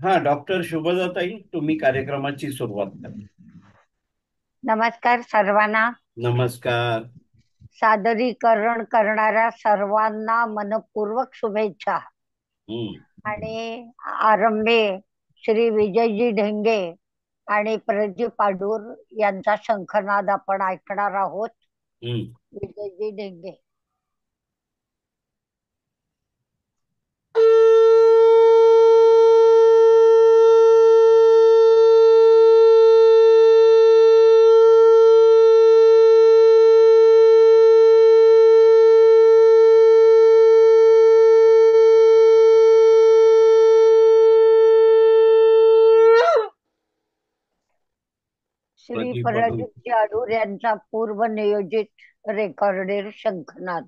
हा, डॉक्टर शुभदाताई, तुम्ही कार्यक्रमाची सुरुवात करा. नमस्कार सर्वांना. नमस्कार. सादरीकरण करणाऱ्या सर्वांना मनपूर्वक शुभेच्छा. हम्म. आणि आरंभे श्री विजयजी ढेंगे आणि प्रदीप पाडूर यांचा शंखनाद आपण ऐकणार आहोत. हम्म. विजयजी ढेंगे. श्री प्रदीप पाटील. प्रदीप जाडूर यांचा पूर्वनियोजित रेकॉर्डेड शंखनाद.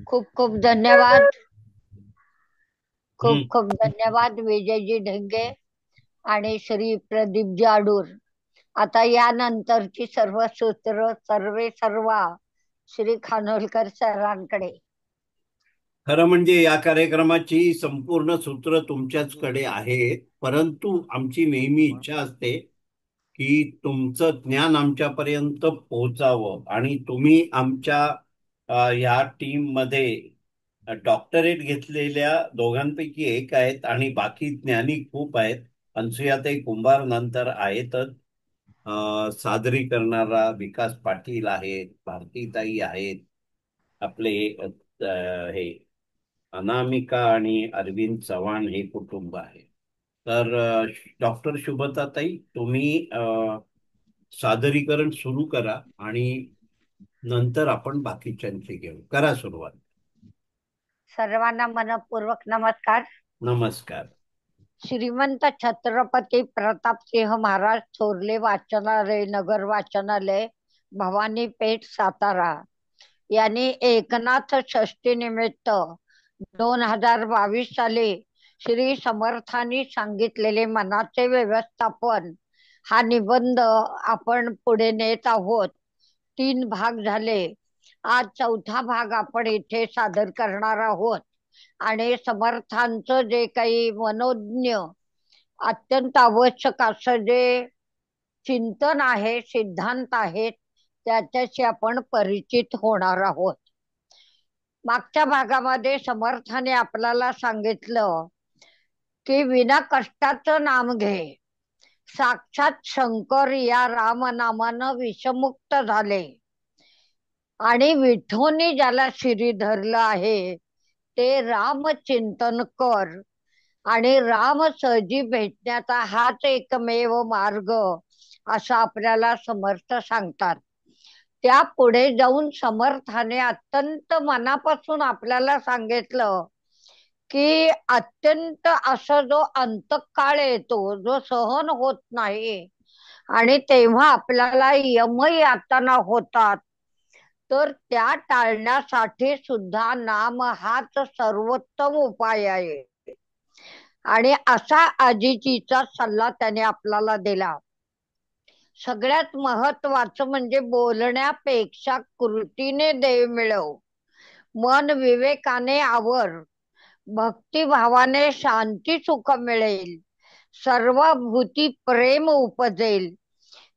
खूप खूप धन्यवाद. खूप हम्म. खूप धन्यवाद विजयजी ढेंगे आणि श्री प्रदीप जाडूर. आता यानंतरची सर्व सूत्र सर्वे सर्वा श्री खानोलकर सरांकडे. खरं म्हणजे या कार्यक्रमाची संपूर्ण सूत्र तुमच्याचकडे आहेत, परंतु आमची नेहमी इच्छा असते की तुमचं ज्ञान आमच्यापर्यंत पोहोचावं. आणि तुम्ही आमच्या ह्या टीम मध्ये डॉक्टरेट घेतलेल्या दोघांपैकी एक आहेत, आणि बाकी ज्ञानी खूप आहेत. अनसुयाताई कुंभार नंतर आहेतच. सादरी करणारा विकास पाटील आहेत, भारतीताई आहेत, आपले हे अनामिका आणि अरविंद चव्हाण हे कुटुंब आहे. तर डॉक्टर शुभताताई, तुम्ही सादरीकरण सुरू करा आणि नंतर आपण बाकीच्यांची घेऊ. करा सुरुवात. सर्वांना मनपूर्वक नमस्कार. नमस्कार. श्रीमंत छत्रपती प्रतापसिंह महाराज थोरले वाचनालय, नगर वाचनालय, भवानी पेठ, सातारा यांनी एकनाथ षष्टी निमित्त 2022 साली श्री समर्थांनी सांगितलेले मनाचे व्यवस्थापन हा निबंध आपण पुढे नेत आहोत. 3 भाग झाले. आज चौथा भाग आपण इथे सादर करणार आहोत. आणि समर्थांचं जे काही मनोज्ञ, अत्यंत आवश्यक असं जे चिंतन आहे, सिद्धांत आहेत, त्याच्याशी आपण परिचित होणार आहोत. मागच्या भागामध्ये समर्थाने आपल्याला सांगितलं की विना कष्टाचं नाम घे. साक्षात शंकर या रामनामानं विषमुक्त झाले आणि विठोनी ज्याला शिरी धरलं आहे ते रामचिंतन कर. आणि राम सहजी भेटण्याचा हाच एकमेव मार्ग, असं आपल्याला समर्थ सांगतात. त्या पुढे जाऊन समर्थाने अत्यंत मनापासून आपल्याला सांगितलं की अत्यंत असा जो अंतकाळ येतो, जो सहन होत नाही, आणि तेव्हा आपल्याला यमयातना होतात, तर त्या टाळण्यासाठी सुद्धा नाम हाच सर्वोत्तम उपाय आहे. आणि असा आजीजीचा सल्ला त्याने आपल्याला दिला. सगळ्यात महत्वाचं म्हणजे बोलण्यापेक्षा कृतीने देव मिळव. मन विवेकाने आवर. भक्तिभावाने शांती सुख मिळेल. सर्व भूती प्रेम उपजेल.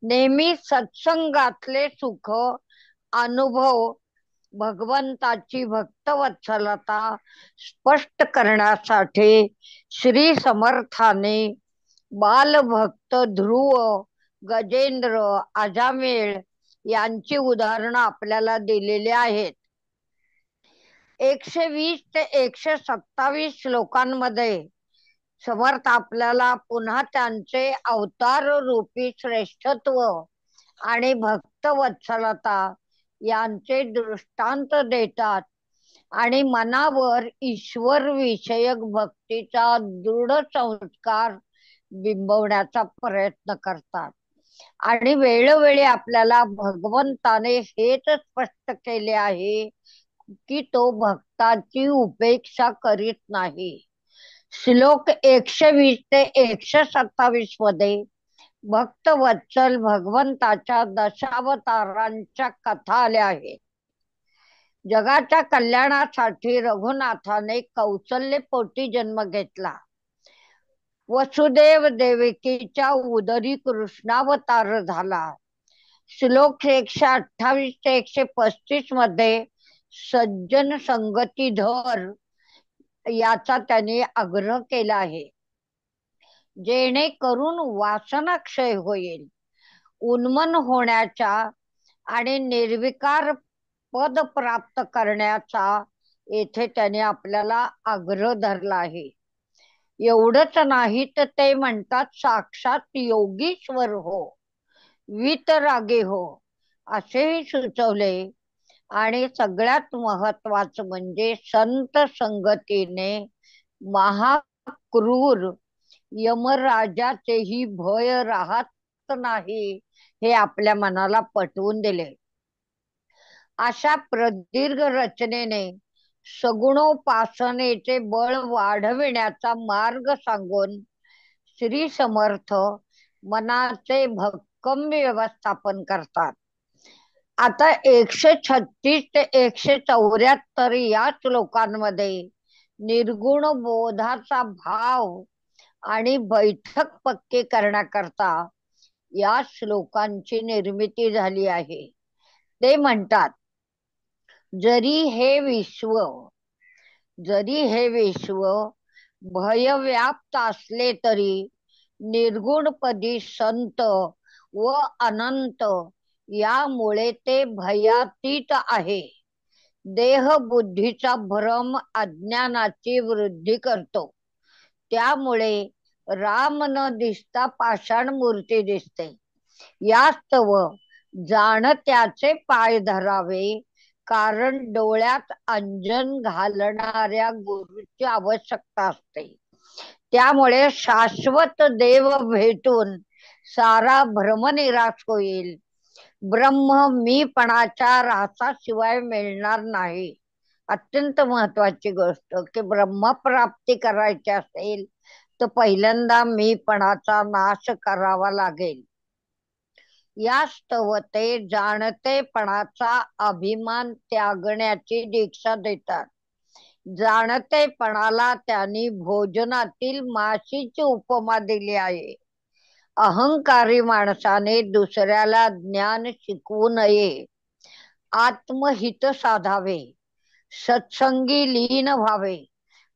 नेहमी सत्संगातले सुख अनुभव भगवंताची भक्तवत्सलता स्पष्ट करण्यासाठी श्री समर्थाने बालभक्त ध्रुव, गजेंद्र, अजामेळ यांची उदाहरणं आपल्याला दिलेली आहेत. 120 ते 127 श्लोकांमध्ये समर्थ आपल्याला पुन्हा त्यांचे अवतार रूपी श्रेष्ठत्व आणि भक्तवत्सलता यांचे दृष्टांत देतात आणि मनावर ईश्वर विषयक भक्तीचा दृढ संस्कार बिंबवण्याचा प्रयत्न करतात. आणि वेळोवेळी आपल्याला भगवंताने हेच स्पष्ट केले आहे, की तो भक्ताची उपेक्षा करीत नाही. श्लोक 120 ते 127 मध्ये भक्त वत्सल भगवंताच्या दशावतारांच्या कथा आल्या आहेत. जगाच्या कल्याणासाठी रघुनाथाने कौसल्य पोटी जन्म घेतला. वसुदेव देवकीच्या उदरी कृष्णावतार झाला. श्लोक 128 ते 135 मध्ये सज्जन संगती धर याचा त्याने आग्रह केला आहे, जेणेकरून वासनाक्षय होईल. उन्मन होण्याच्या आणि निर्विकार पद प्राप्त करण्याचा येथे त्याने आपल्याला आग्रह धरला आहे. एवढंच नाही तर ते म्हणतात साक्षात योगीश्वर हो, वितरागी हो असेही सुचवले. आणि सगळ्यात महत्वाचं म्हणजे संत संगतीने महाक्रूर यमराजाचेही भय राहत नाही हे आपल्या मनाला पटवून दिले. अशा प्रदीर्घ रचनेने सगुणोपासनेचे बळ वाढविण्याचा मार्ग सांगून श्री समर्थ मनाचे भक्कम व्यवस्थापन करतात. आता 136 ते 174 या श्लोकांमध्ये निर्गुण बोधाचा भाव आणि बैठक पक्के करण्याकरता या श्लोकांची निर्मिती झाली आहे. ते म्हणतात, जरी हे विश्व भयव्याप्त असले तरी निर्गुणपदी संत व अनंत यामुळे ते भयातीत आहे. देह बुद्धीचा भ्रम अज्ञानाची वृद्धी करतो. त्यामुळे राम न दिसता पाषाण मूर्ती दिसते. यास्तव जाणत्याचे पाय धरावे, कारण डोळ्यात अंजन घालणाऱ्या गुरुची आवश्यकता असते. त्यामुळे शाश्वत देव भेटून सारा भ्रम निराश होईल. ब्रह्म मीपणाच्या ऱ्हासाशिवाय मिळणार नाही. अत्यंत महत्वाची गोष्ट की ब्रह्मप्राप्ती करायची असेल तर पहिल्यांदा मीपणाचा नाश करावा लागेल. यास्तव ते जाणतेपणाचा अभिमान त्यागण्याची दीक्षा देतात. जाणतेपणाला त्यांनी भोजनातील माशीची उपमा दिली आहे. अहंकारी माणसाने दुसऱ्याला ज्ञान शिकवू नये, आत्महित साधावे, सत्संगी लीन व्हावे,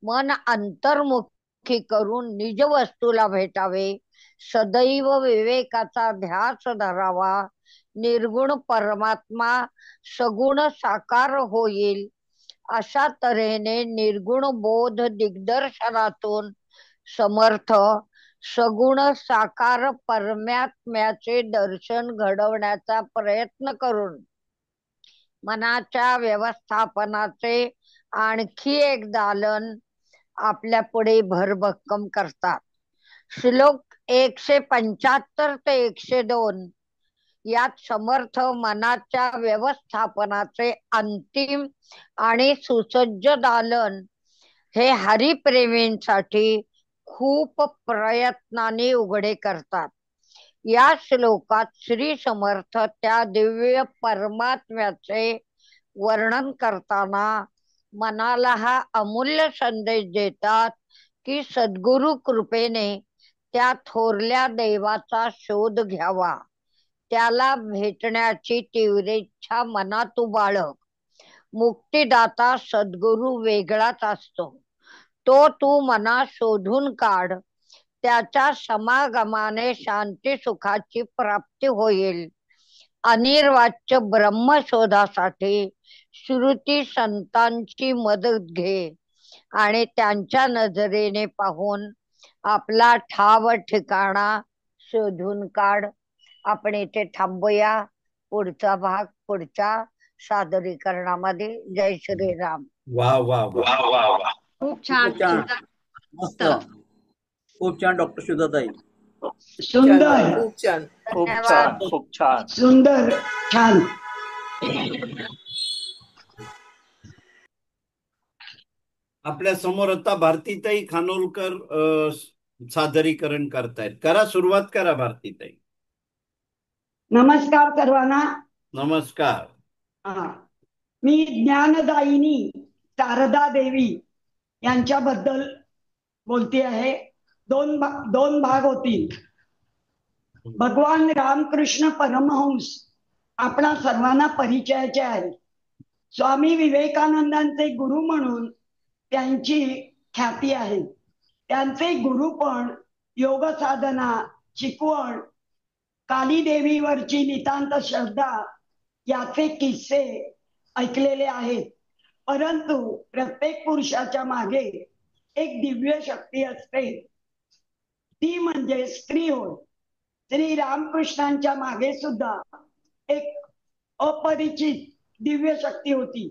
मन अंतर्मुखी करून निज वस्तूला भेटावे, सदैव विवेकाचा ध्यास धरावा, निर्गुण परमात्मा सगुण साकार होईल. अशा तऱ्हेने निर्गुण बोध दिग्दर्शनातून समर्थ सगुण साकार परमात्म्याचे दर्शन घडवण्याचा प्रयत्न करून मनाच्या व्यवस्थापनाचे आणखी एक दालन आपल्या पुढे भरभक्कम करतात. श्लोक 175 ते 102 यात समर्थ मनाच्या व्यवस्थापनाचे अंतिम आणि सुसज्ज दालन हे हरिप्रेमींसाठी खूप प्रयत्नाने उघडे करतात. या श्लोकात श्री समर्थ त्या दिव्य परमात्म्याचे वर्णन करताना मनाला हा अमूल्य संदेश देतात की सद्गुरु कृपेने त्या थोरल्या देवाचा शोध घ्यावा. त्याला भेटण्याची तीव्र इच्छा मनात बाळग. मुक्तिदाता सद्गुरु वेगळाच असतो. तो तू मनात शोधून काढ. त्याच्या समागमाने शांती सुखाची प्राप्ती होईल. अनिर्वाच्य ब्रह्मशोधासाठी श्रुती संतांची मदत घे आणि त्यांच्या नजरेने पाहून आपला ठाव ठिकाणा शोधून काढ. आपण इथे थांबूया. पुढचा भाग पुढच्या सादरीकरणामध्ये. जय श्रीराम. वा वा वा वा वा वा. खूप छान. मस्त, खूप छान डॉक्टर सुधाताई. सुंदर, खूप छान, खूप धन्यवाद. छान, खूप छान. सुंदर, छान. आपल्या समोर आता भारतीताई खानोलकर सादरीकरण करतायत. करा, सुरुवात करा भारतीताई. नमस्कार सर्वांना. नमस्कार. हा. मी ज्ञानदायिनी शारदा देवी यांच्याबद्दल बोलते आहे. दोन भाग होतील. भगवान रामकृष्ण परमहंस आपणा सर्वांना परिचयाचे आहेत. स्वामी विवेकानंदांचे गुरु म्हणून त्यांची ख्याती आहे. त्यांचे गुरु पण योग साधना, शिकवण, काली देवीवरची नितांत श्रद्धा याचे किस्से ऐकलेले आहेत. परंतु प्रत्येक पुरुषाच्या मागे एक दिव्य शक्ती असते, ती म्हणजे स्त्री होय. श्री रामकृष्णांच्या मागे सुद्धा एक अपरिचित दिव्य शक्ती होती,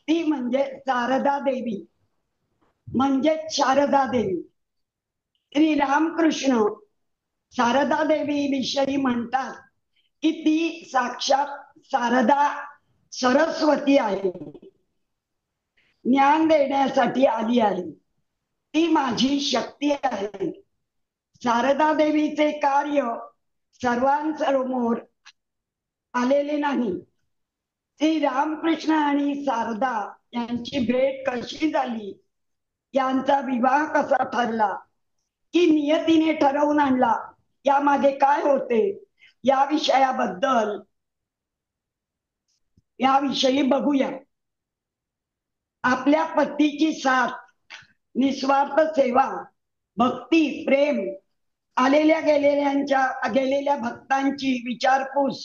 ती म्हणजे शारदा देवी, म्हणजे शारदा देवी. श्री रामकृष्ण शारदा देवी विषयी म्हणतात की ती साक्षात शारदा सरस्वती आहे, ज्ञान देण्यासाठी आली आहे, ती माझी शक्ती आहे. शारदा देवीचे कार्य सर्वांसमोर आलेले नाही. श्री रामकृष्ण आणि शारदा यांची भेट कशी झाली, यांचा विवाह कसा ठरला, की नियतीने ठरवून आणला, यामागे काय होते, या विषयी बघूया. आपल्या पतीची साथ, निस्वार्थ सेवा, भक्ती, प्रेम, आलेल्या गेलेल्या भक्तांची विचारपूस,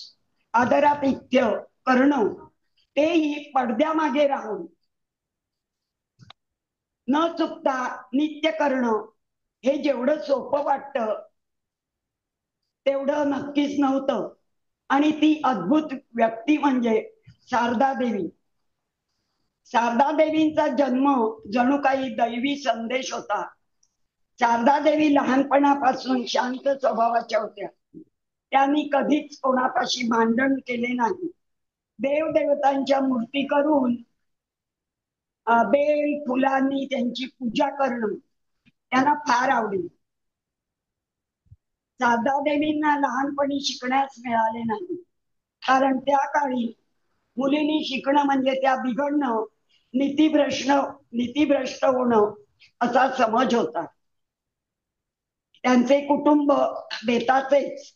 आदरातिथ्य करणं, तेही पडद्यामागे राहून न चुकता नित्य करणं, हे जेवढं सोपं वाटतं तेवढं नक्कीच नव्हतं. आणि ती अद्भुत व्यक्ती म्हणजे शारदा देवी. शारदा देवींचा जन्म जणू काही दैवी संदेश होता. शारदा देवी लहानपणापासून शांत स्वभावाच्या होत्या. त्यांनी कधीच कोणापाशी भांडण केले नाही. देवदेवतांच्या मूर्ती करून बेल फुलांनी त्यांची पूजा करणं त्यांना फार आवडे. शारदा देवींना लहानपणी शिकण्यास मिळाले नाही, कारण त्या काळी मुलींनी शिकणं म्हणजे त्या बिघडणं, नीतिभ्रष्ट होणं असा समज होता. त्यांचे कुटुंब बेताचेच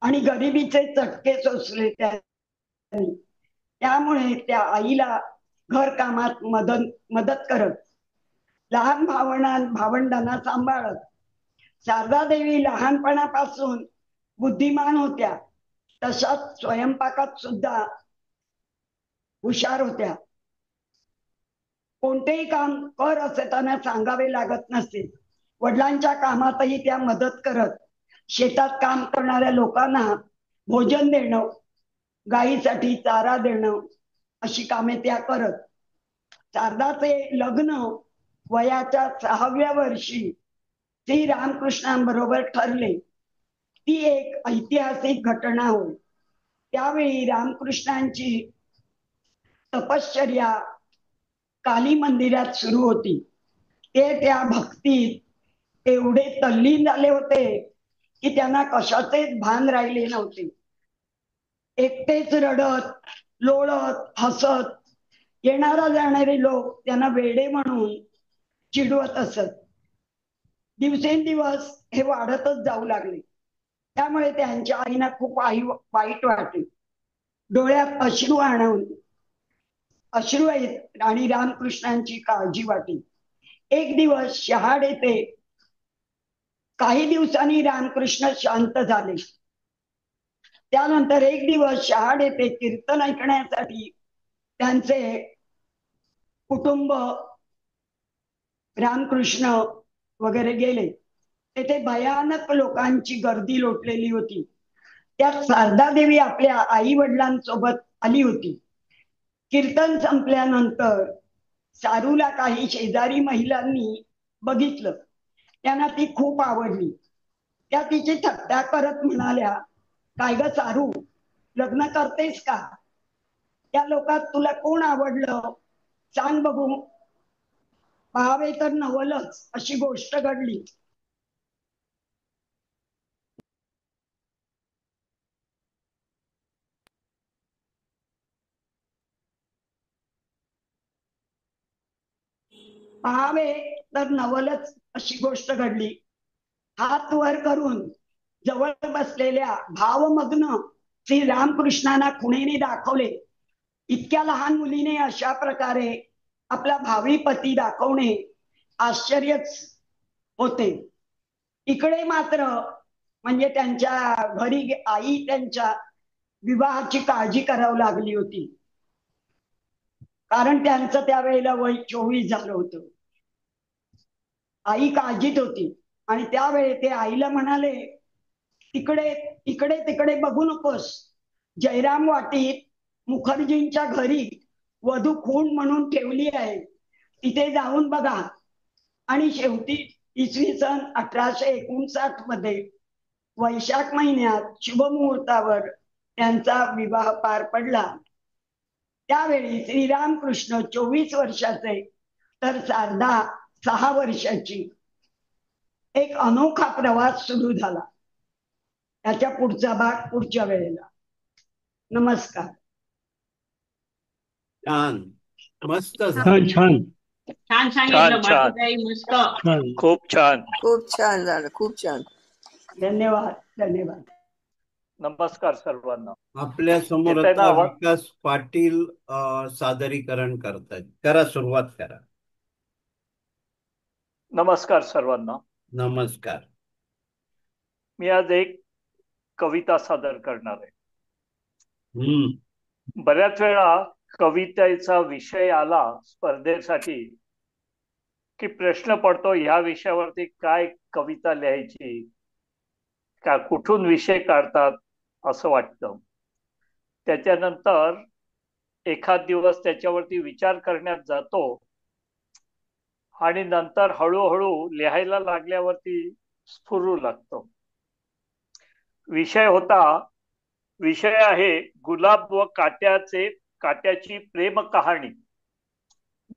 आणि गरिबीचे चटके सोसले त्यांनी. त्यामुळे त्या आईला घर कामात मदत करत, लहान भावंडांना सांभाळत. शारदा देवी लहानपणापासून बुद्धिमान होत्या, तशाच स्वयंपाकात सुद्धा हुशार होत्या. कोणतेही काम कर असे त्यांना सांगावे लागत नसे. वडिलांच्या कामातही त्या मदत करत, शेतात काम करणाऱ्या लोकांना भोजन देणं, गायीसाठी चारा देणं, अशी कामे त्या करत. शारदाचे लग्न वयाच्या 6व्या वर्षी श्री रामकृष्णांबरोबर ठरले. ती एक ऐतिहासिक घटना होय. त्यावेळी रामकृष्णांची तपश्चर्या काली मंदिरात सुरू होती. ते त्या भक्तीत एवढे तल्लीन झाले होते की त्यांना कशाचेच भान राहिले नव्हते. एकटेच रडत, लोळत, हसत, येणारा जाणारे लोक त्यांना वेडे म्हणून चिडवत असत. दिवसेंदिवस हे वाढतच जाऊ लागले. त्यामुळे त्यांच्या आईना खूप वाईट वाटले. डोळ्यात अश्रू येत आणि रामकृष्णांची काळजी वाटली. एक दिवस शहाड येथे काही दिवसांनी रामकृष्ण शांत झाले. त्यानंतर एक दिवस शहाड येथे कीर्तन ऐकण्यासाठी त्यांचे कुटुंब, रामकृष्ण वगैरे गेले. तेथे भयानक लोकांची गर्दी लोटलेली होती. त्यात शारदा देवी आपल्या आई वडिलांसोबत आली होती. कीर्तन संपल्यानंतर सारूला काही शेजारी महिलांनी बघितलं. त्यांना ती खूप आवडली. त्या तिची थट्टा करत म्हणाल्या, काय ग सारू, लग्न करतेस का? त्या लोकात तुला कोण आवडलं सांग बघू. पाहावे तर नवलच अशी गोष्ट घडली. पाहावे तर नवलच अशी गोष्ट घडली. हात वर करून जवळ बसलेल्या भावमग्न श्री रामकृष्णांना खुणेने दाखवले. इतक्या लहान मुलीने अशा प्रकारे आपला भावी पती दाखवणे आश्चर्यच होते. इकडे मात्र म्हणजे त्यांच्या घरी आई त्यांच्या विवाहाची काळजी करावी लागली होती, कारण त्यांचं त्यावेळेला वय 24 झालं होतं. आई काळजीत होती आणि त्यावेळी ते आईला म्हणाले, तिकडे इकडे तिकडे बघू नकोस. जयराम वाटीत मुखर्जींच्या घरी वधू खूण म्हणून ठेवली आहे, तिथे जाऊन बघा. आणि शेवटी इसवी सन 1859 मध्ये वैशाख महिन्यात शुभमुहूर्तावर त्यांचा विवाह पार पडला. त्यावेळी श्रीरामकृष्ण 24 वर्षाचे तर शारदा 6 वर्षाची. एक अनोखा प्रवास सुरू झाला. त्याच्या पुढचा भाग पुढच्या वेळेला. नमस्कार. छान, मस्त छान छान छान सांगितलं बाकीताई, मस्त. छान. खूप छान. खूप छान झालं, खूप छान. धन्यवाद धन्यवाद. नमस्कार सर्वांना. आपल्या समोर येतंय ना आता आवाज? विकास पाटील सादरीकरण करतायत. करा, सुरुवात करा. नमस्कार सर्वांना. नमस्कार. मी आज एक कविता सादर करणार आहे. हम्म. बऱ्याच वेळा कवितेचा विषय आला स्पर्धेसाठी की प्रश्न पडतो ह्या विषयावरती काय कविता लिहायची, का कुठून विषय काढतात असं वाटतं. त्याच्यानंतर एखाद दिवस त्याच्यावरती विचार करण्यात जातो आणि नंतर हळूहळू लिहायला लागल्यावरती स्फुरू लागतो. विषय आहे गुलाब व काट्याची प्रेम कहाणी.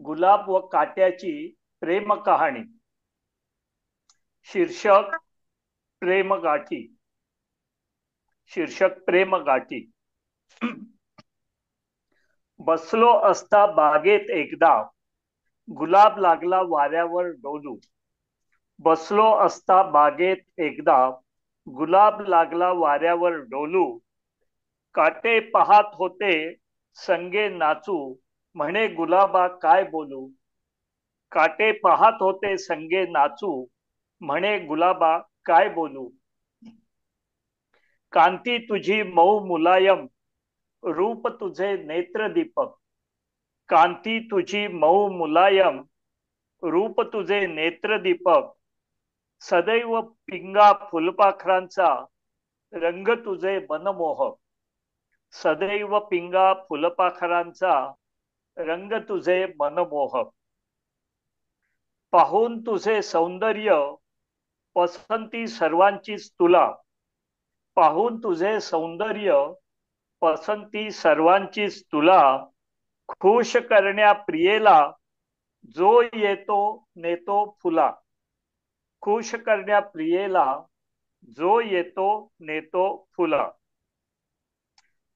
गुलाब व काट्याची प्रेम कहाणी. शीर्षक प्रेमगाठी. बसलो असता बागेत एकदा, गुलाब लागला वाऱ्यावर डोलू. बसलो असता बागेत एकदा, गुलाब लागला वाऱ्यावर डोलू. काटे पाहत होते संगे नाचू, म्हणे गुलाबा काय बोलू. काटे पाहत होते संगे नाचू, म्हणे गुलाबा काय बोलू. कांती तुझी मऊ मुलायम, रूप तुझे नेत्र दीपक. कांती तुझी मऊ मुलायम, रूप तुझे नेत्र दीपक. सदैव पिंगा फुलपाखरांचा, रंग तुझे मनमोहक. सदैव पिंगा फुलपाखरांचा, रंग तुझे मनमोहक. पाहून तुझे सौंदर्य, पसंती सर्वांचीच तुला. पाहून तुझे सौंदर्य, पसंती सर्वांचीच तुला. खुश करण्या प्रियेला, जो येतो नेतो फुला. खुश करण्या प्रियेला, जो येतो नेतो फुला.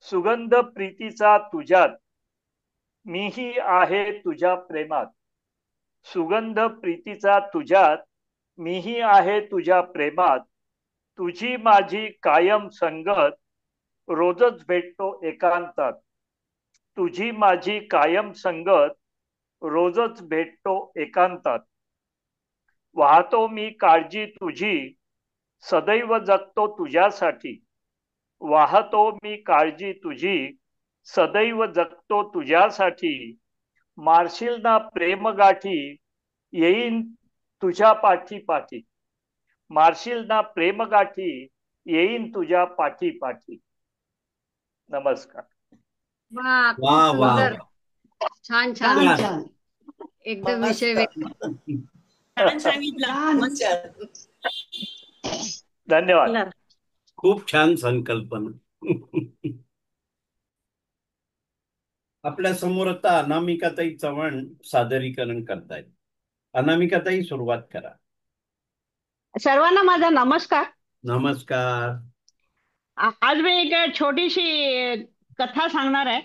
सुगंध प्रीतीचा तुझ्यात, मीही आहे तुझ्या प्रेमात. सुगंध प्रीतीचा तुझ्यात, मीही आहे तुझ्या प्रेमात. तुझी माझी कायम संगत, रोजच भेटतो एकांतात. तुझी माझी कायम संगत, रोजच भेटतो एकांतात. वाहतो मी काळजी तुझी, सदैव जगतो तुझ्यासाठी. वाहतो मी काळजी तुझी, सदैव जगतो तुझ्यासाठी. मारशील ना प्रेमगाठी, येईन तुझ्या पाठी पाठी. मारशील ना प्रेमगाठी, येईन तुझ्या पाठी पाठी. नमस्कार. वा, खूप वा वा सुंदर. वा. छान छान छान. छान एकदम विषय छान सांगितलं. छान. मस्त. धन्यवाद. खूप छान संकल्पना. आपल्या समोर आता अनामिकाताई चव्हाण सादरीकरण करतायत. अनामिकाताई सुरुवात करा. सर्वांना माझा नमस्कार. नमस्कार. आज मी एक छोटीशी कथा सांगणार आहे.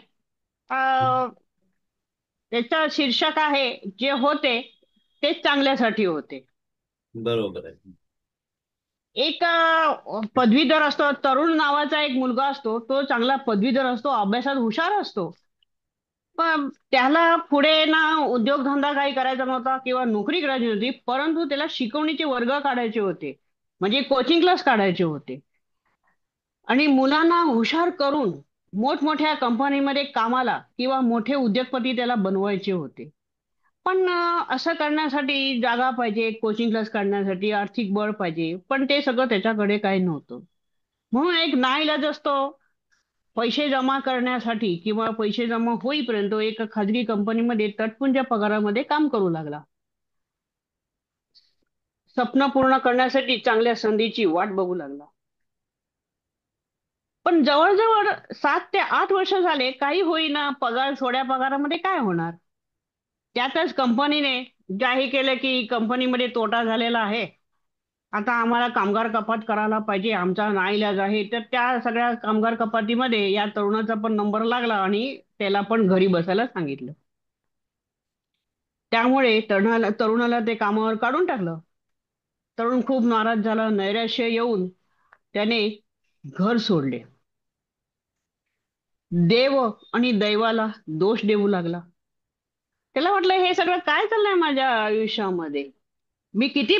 त्याचं शीर्षक आहे जे होते तेच चांगल्यासाठी होते. बरोबर आहे. एक पदवीधर असतो, तरुण नावाचा एक मुलगा असतो. तो चांगला पदवीधर असतो, अभ्यासात हुशार असतो. पण त्याला पुढे ना उद्योगधंदा काही करायचा नव्हता किंवा नोकरी करायची नव्हती, परंतु त्याला शिकवणीचे वर्ग काढायचे होते, म्हणजे कोचिंग क्लास काढायचे होते. आणि मुलांना हुशार करून मोठमोठ्या कंपनीमध्ये कामाला किंवा मोठे उद्योगपती त्याला बनवायचे होते. पण असं करण्यासाठी जागा पाहिजे, कोचिंग क्लास काढण्यासाठी आर्थिक बळ पाहिजे, पण ते सगळं त्याच्याकडे काही नव्हतं. म्हणून एक नाईलाज असतो, पैसे जमा करण्यासाठी किंवा पैसे जमा होईपर्यंत एका खाजगी कंपनीमध्ये तटपुंज पगारामध्ये काम करू लागला. स्वप्न पूर्ण करण्यासाठी चांगल्या संधीची वाट बघू लागला. पण जवळजवळ 7 ते 8 वर्ष झाले, काही होईना. पगार थोड्या पगारामध्ये काय होणार. त्यातच कंपनीने जाहीर केलं की कंपनीमध्ये तोटा झालेला आहे, आता आम्हाला कामगार कपात करायला पाहिजे, आमचा नाईलाज आहे. तर त्या सगळ्या कामगार कपातीमध्ये या तरुणाचा पण नंबर लागला आणि त्याला पण घरी बसायला सांगितलं. त्यामुळे तरुणाला ते कामावर काढून टाकलं. तरुण खूप नाराज झाला. नैराश्य येऊन त्याने घर सोडले. देव आणि दैवाला दोष देऊ लागला. त्याला वाटलं हे सगळं काय चाललंय माझ्या आयुष्यामध्ये, मी किती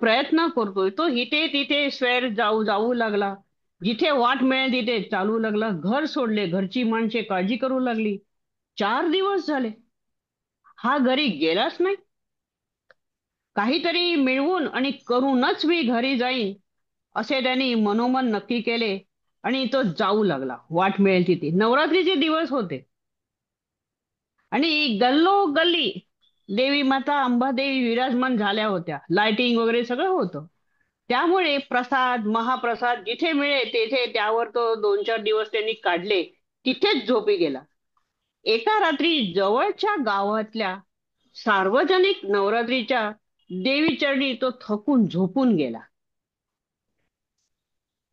प्रयत्न करतोय. तो इथे तिथे स्वेर जाऊ जाऊ लागला, जिथे वाट मिळेल तिथे चालू लागला. घर सोडले, घरची माणसे काळजी करू लागली. 4 दिवस झाले हा घरी गेलाच नाही. काहीतरी मिळवून आणि करूनच मी घरी जाईन असे त्यांनी मनोमन नक्की केले आणि तो जाऊ लागला वाट मिळेल तिथे. नवरात्रीचे दिवस होते आणि गल्लोगल्ली देवी माता अंबादेवी विराजमान झाल्या होत्या. लाइटिंग वगैरे सगळं होतं. त्यामुळे प्रसाद महाप्रसाद जिथे मिळेल तेथे त्यावर तो 2-4 दिवस त्यांनी काढले. तिथेच झोपी गेला. एका रात्री जवळच्या गावातल्या सार्वजनिक नवरात्रीच्या देवीचरणी तो थकून झोपून गेला.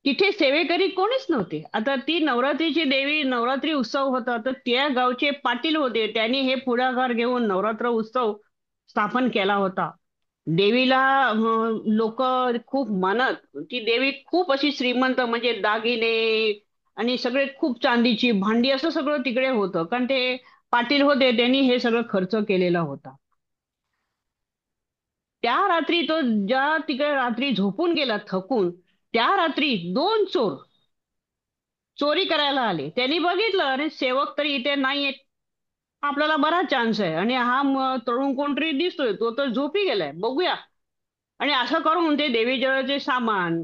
तिथे सेवेकरी कोणीच नव्हते. आता ती नवरात्रीची देवी, नवरात्री उत्सव होता, तर त्या गावचे पाटील होते. त्यांनी हे पुढाकार घेऊन नवरात्र उत्सव स्थापन केला होता. देवीला लोक खूप मानत. ती देवी खूप अशी श्रीमंत, म्हणजे दागिने आणि सगळे खूप चांदीची भांडी असं सगळं तिकडे होतं, कारण ते पाटील होते, त्यांनी हे सगळं खर्च केलेला होता. त्या रात्री तो ज्या तिकडे रात्री झोपून गेला थकून, त्या रात्री 2 चोर चोरी करायला आले. त्यांनी बघितलं, अरे सेवक तरी इथे नाहीयेत, आपल्याला बराच चान्स आहे आणि हा तरुण कोणतरी दिसतोय, तो तर झोपी गेलाय, बघूया. आणि असं करून ते देवीजवळचे सामान,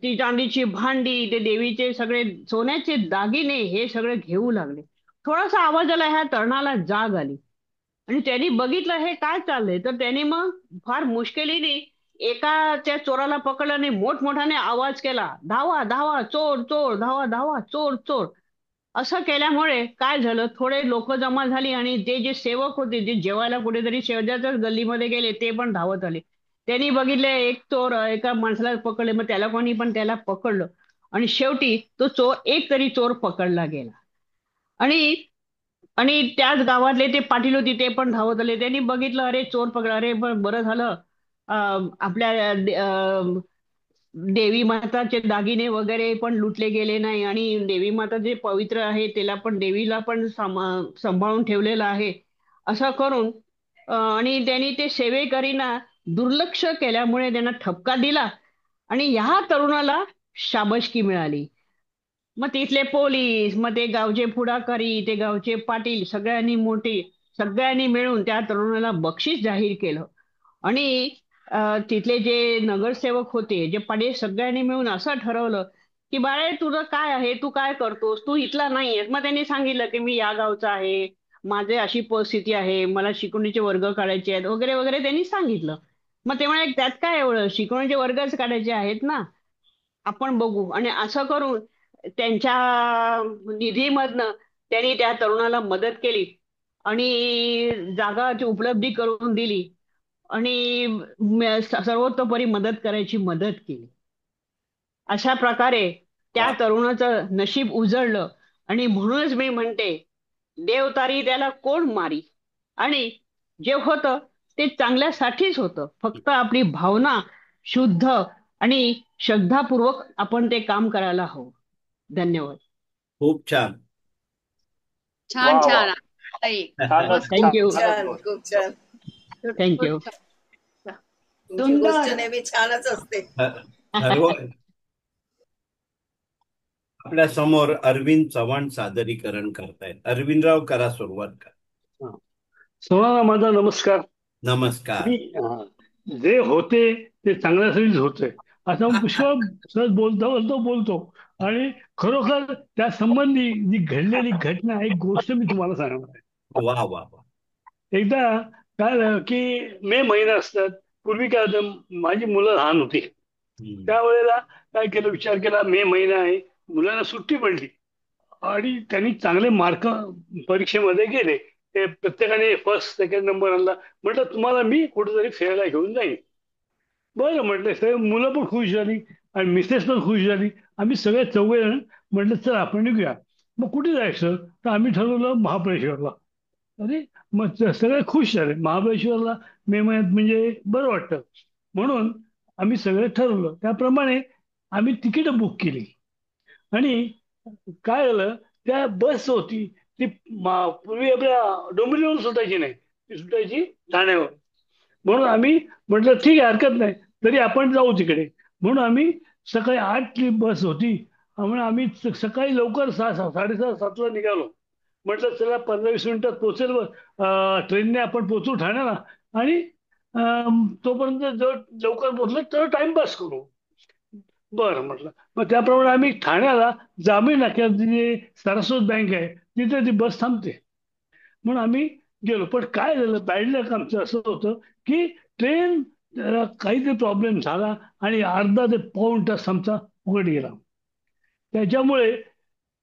ती चांदीची भांडी, ते देवीचे सगळे सोन्याचे दागिने हे सगळे घेऊ लागले. थोडासा आवाज आला, ह्या तरुणाला जाग आली आणि त्यांनी बघितलं हे काय चाललंय. तर त्यांनी मग फार मुश्किलीने एका त्या चोराला पकडलं आणि मोठमोठ्याने आवाज केला, धावा धावा चोर चोर, धावा धावा चोर चोर. असं केल्यामुळे काय झालं, थोडे लोक जमा झाली आणि ते जे सेवक होते, जे जेवायला कुठेतरी शेजारच्याच गल्लीमध्ये गेले, ते पण धावत आले. त्यांनी बघितले एक चोर एका माणसाला पकडले, मग त्याला कोणी पण त्याला पकडलं आणि शेवटी तो चोर, एक तरी चोर पकडला गेला. आणि आणि त्याच गावातले ते पाटील होते, ते पण धावत आले. त्यांनी बघितलं, अरे चोर पकडला, अरे बरं झालं आपल्या देवी माताचे दागिने वगैरे पण लुटले गेले नाही आणि देवी माता जे पवित्र आहे त्याला पण, देवीला पण सांभाळून ठेवलेलं आहे. असं करून आणि त्यांनी ते सेवेकरीना दुर्लक्ष केल्यामुळे त्यांना ठपका दिला आणि ह्या तरुणाला शाबासकी मिळाली. मग तिथले पोलीस, मग ते गावचे पुढाकारी, ते गावचे पाटील, सगळ्यांनी मिळून त्या तरुणाला बक्षीस जाहीर केलं. आणि तिथले जे नगरसेवक होते, जे पाटील, सगळ्यांनी मिळून असं ठरवलं की बाळे तुझं काय आहे, तू काय करतोस, तू इथला नाहीयेस. मग त्यांनी सांगितलं की मी या गावचा आहे, माझे अशी परिस्थिती आहे, मला शिकवणीचे वर्ग काढायचे आहेत वगैरे वगैरे त्यांनी सांगितलं. मग ते म्हणाले त्यात काय एवढं, शिकवणीचे वर्गच काढायचे आहेत ना, आपण बघू. आणि असं करून त्यांच्या निधीमधनं त्यांनी त्या तरुणाला मदत केली आणि जागा उपलब्धी करून दिली. आणि सर्वतोपरी मदत करायची मदत केली. अशा प्रकारे त्या वा. तरुणाचं नशीब उजळलं. आणि म्हणूनच मी म्हणते, देव तारी त्याला कोण मारी. आणि जे होतं ते चांगल्यासाठीच होतं. फक्त आपली भावना शुद्ध आणि श्रद्धापूर्वक आपण ते काम करायला हवं. धन्यवाद. खूप छान. वा छान वा, छान ताई. छानच मस्त. थँक्यू. छानच छान, गोष्ट. खूप छान. थँक्यू. तुमची गोष्ट सुंदर. नेहमी छानच असते. ठरव आपल्या समोर अरविंद चव्हाण सादरीकरण करतायत. अरविंदराव, करा सुरुवात करा. सर्वांना माझा नमस्कार. नमस्कार. जे होते ते चांगल्यासाठीच होते असं पुष्कळ सहज बोलतो आणि खरोखर त्या संबंधी जी घडलेली घटना एक गोष्ट मी तुम्हाला सांगणार आहे. वा वा वा. एकदा काय झालं की मे महिना असतात. पूर्वी काय होतं, माझी मुलं लहान होती. त्यावेळेला काय केलं, विचार केला मे महिना आहे, मुलांना सुट्टी पडली आणि त्यांनी चांगले मार्क परीक्षेमध्ये गेले. ते प्रत्येकाने फर्स्ट सेकंड नंबर आणला. म्हटलं तुम्हाला मी कुठेतरी फिरायला घेऊन जाईन. बरं म्हटलं. सगळे मुलं पण खुश झाली आणि मिसेस पण खुश झाली. आम्ही सगळे चौघे जण म्हटलं चल आपण निघूया. मग कुठे जायचं, तर आम्ही ठरवलं महाबळेश्वरला. अरे मग सगळे खुश झाले. महाबळेश्वरला मे महिन्यात म्हणजे बरं वाटतं म्हणून आम्ही सगळे ठरवलं. त्याप्रमाणे आम्ही तिकीट बुक केली. आणि काय झालं, त्या बस होती ती पूर्वी आपल्या डोंबिवलीवरून सुटायची नाही, ती सुटायची ठाण्यावर. म्हणून आम्ही म्हटलं ठीक आहे, हरकत नाही, तरी आपण जाऊ तिकडे. म्हणून आम्ही सकाळी 8ची बस होती. म्हणून आम्ही सकाळी लवकर 6:30-7:30 निघालो. म्हटलं चला 15-20 मिनिटात पोहोचेल ट्रेनने आपण पोहोचू ठाण्याला. आणि तोपर्यंत जर लवकर पोहोचलो तर टाइमपास करू. बरं म्हटलं. मग त्याप्रमाणे आम्ही ठाण्याला जांभळी नाक्यात जी सारस्वत बँक आहे तिथे ती बस थांबते म्हणून आम्ही गेलो. पण काय झालं, बॅड लक आमचं असं होतं की ट्रेन काहीतरी प्रॉब्लेम झाला आणि अर्धा ते पाऊण तास आमचा उघड गेला. त्याच्यामुळे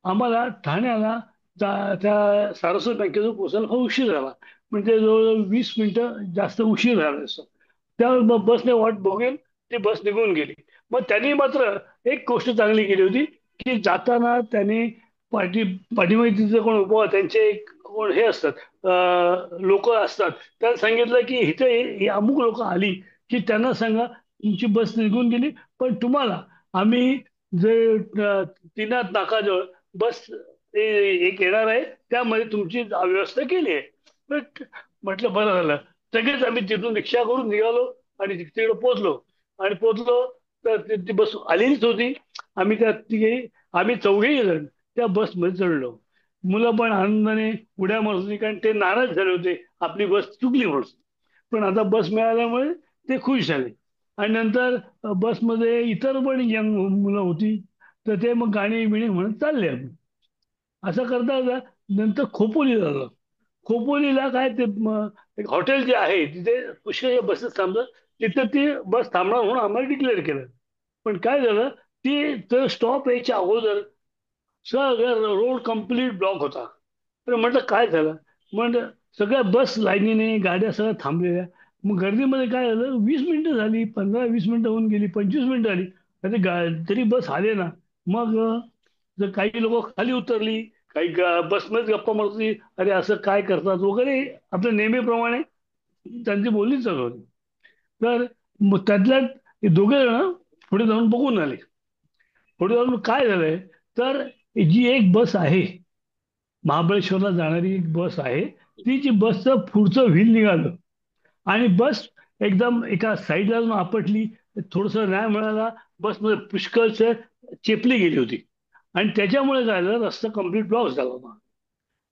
आम्हाला ठाण्याला त्या सारस्वत बँकेतून पोचायला फार उशीर झाला. म्हणजे जवळजवळ 20 मिनिटं जास्त उशीर झाला असं. त्या बसने वाट बघून ती बस निघून गेली. मग त्यांनी मात्र एक गोष्ट चांगली केली होती की जाताना त्यांनी पाठीमागे तिथे कोण उभा, त्यांचे कोण हे असतात लोक असतात, त्यांना सांगितलं की इथे अमुक लोक आली की त्यांना सांगा तुमची बस निघून गेली, पण तुम्हाला आम्ही जे तीनाथ नाकाजवळ बस एक येणार आहे त्यामध्ये तुमची व्यवस्था केली आहे. म्हटलं बरं झालं. सगळेच आम्ही तिथून रिक्षा करून निघालो आणि तिकडे पोचलो तर ती बस आलेलीच होती. आम्ही चौघेही जण त्या बसमध्ये चढलो. मुलं पण आनंदाने उड्या मारत होती, कारण ते नाराज झाले होते आपली बस चुकली म्हणून. पण आता बस मिळाल्यामुळे ते खुश झाले. आणि नंतर बसमध्ये इतर पण यंग मुलं होती, तर ते मग गाणी बिणी म्हणत चालले. आम्ही असं करता नंतर खोपोली झालं. खोपोलीला काय ते एक हॉटेल जे आहे तिथे पुष्कळ बसेस थांबतात, तिथे ती बस थांबणार म्हणून आम्हाला डिक्लेअर केलं. पण काय झालं, ती तर स्टॉप यायच्या अगोदर सगळं रोड कम्प्लीट ब्लॉक होता. तर म्हटलं काय झालं, म्हणजे सगळ्या बस लाईनीने गाड्या सगळ्या थांबलेल्या. मग गर्दीमध्ये काय झालं, 20 मिनिटं झाली, 15-20 मिनिटं होऊन गेली, 25 मिनिटं आली, तरी बस आले ना. मग जर काही लोक खाली उतरली, काही बसमध्ये गप्पा मारत होती, अरे असं काय करतात वगैरे, आपल्या नेहमीप्रमाणे त्यांची बोलणी चालू होती. तर मग त्यातल्या दोघे जण पुढे जाऊन बघून आले. पुढे जाऊन काय झालंय, तर जी एक बस आहे महाबळेश्वरला जाणारी एक बस आहे, ती जी बसचं पुढचं व्हील निघालं आणि बस एकदम एका साईडला जाऊन आपटली. थोडंसं न्याय मिळाला, बसमध्ये पुष्कळच चेपली गेली होती आणि त्याच्यामुळे काय झालं, रस्ता कम्प्लीट ब्लॉक झाला होता.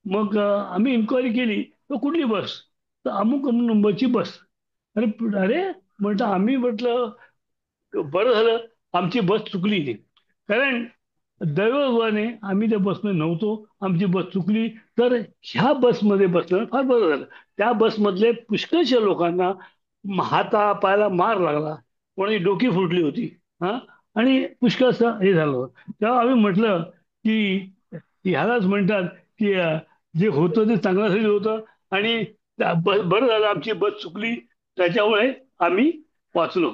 मग आम्ही इन्क्वायरी केली, तर कुठली बस, तर अमुक अमुक नंबरची बस. अरे म्हटलं, आम्ही म्हटलं बरं झालं आमची बस चुकली नाही, कारण दैवाने आम्ही त्या बसमध्ये नव्हतो, आमची बस चुकली तर ह्या बसमध्ये बसणं फार बरं झालं. त्या बसमधले पुष्कळशा लोकांना हाता पायाला मार लागला, कोणी डोकी फुटली होती हा, आणि पुष्कळसं हे झालं. तेव्हा आम्ही म्हटलं की ह्यालाच म्हणतात की जे होतं ते चांगल्यासाठी होतं आणि बरं झालं आमची बस चुकली, त्याच्यामुळे आम्ही वाचलो.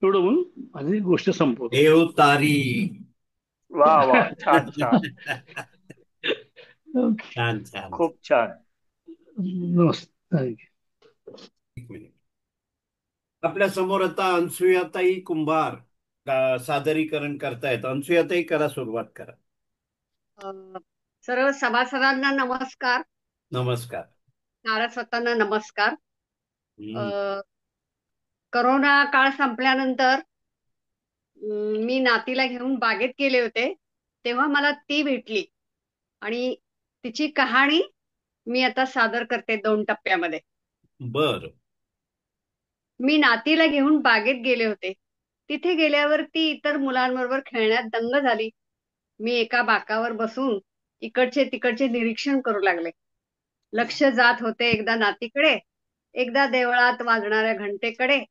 एवढं म्हणून माझी गोष्ट संपवतो. देव तारी. वा वा, छान छान, छान छान. खूप छान. नमस्कार. एक मिनिट. आपल्या समोर आता अनसुयाताई कुंभार सादरीकरण करतायत. अनसुयाताई, करा, सुरुवात करा. सर्व सभासदांना नमस्कार, नमस्कार. सारस्वतांना नमस्कार. हम्म. करोना काळ संपल्यानंतर मी नातीला घेऊन बागेत गेले होते, तेव्हा मला ती भेटली आणि तिची कहाणी मी आता सादर करते 2 टप्प्यामध्ये. बर. मी नातीला घेऊन बागेत गेले होते. तिथे गेल्यावर ती इतर मुलांबरोबर खेळण्यात दंग झाली. मी एका बाकावर बसून इकडचे तिकडचे निरीक्षण करू लागले. लक्ष जात होते एकदा नातीकडे, एकदा देवळात वाजणाऱ्या घंटेकडे,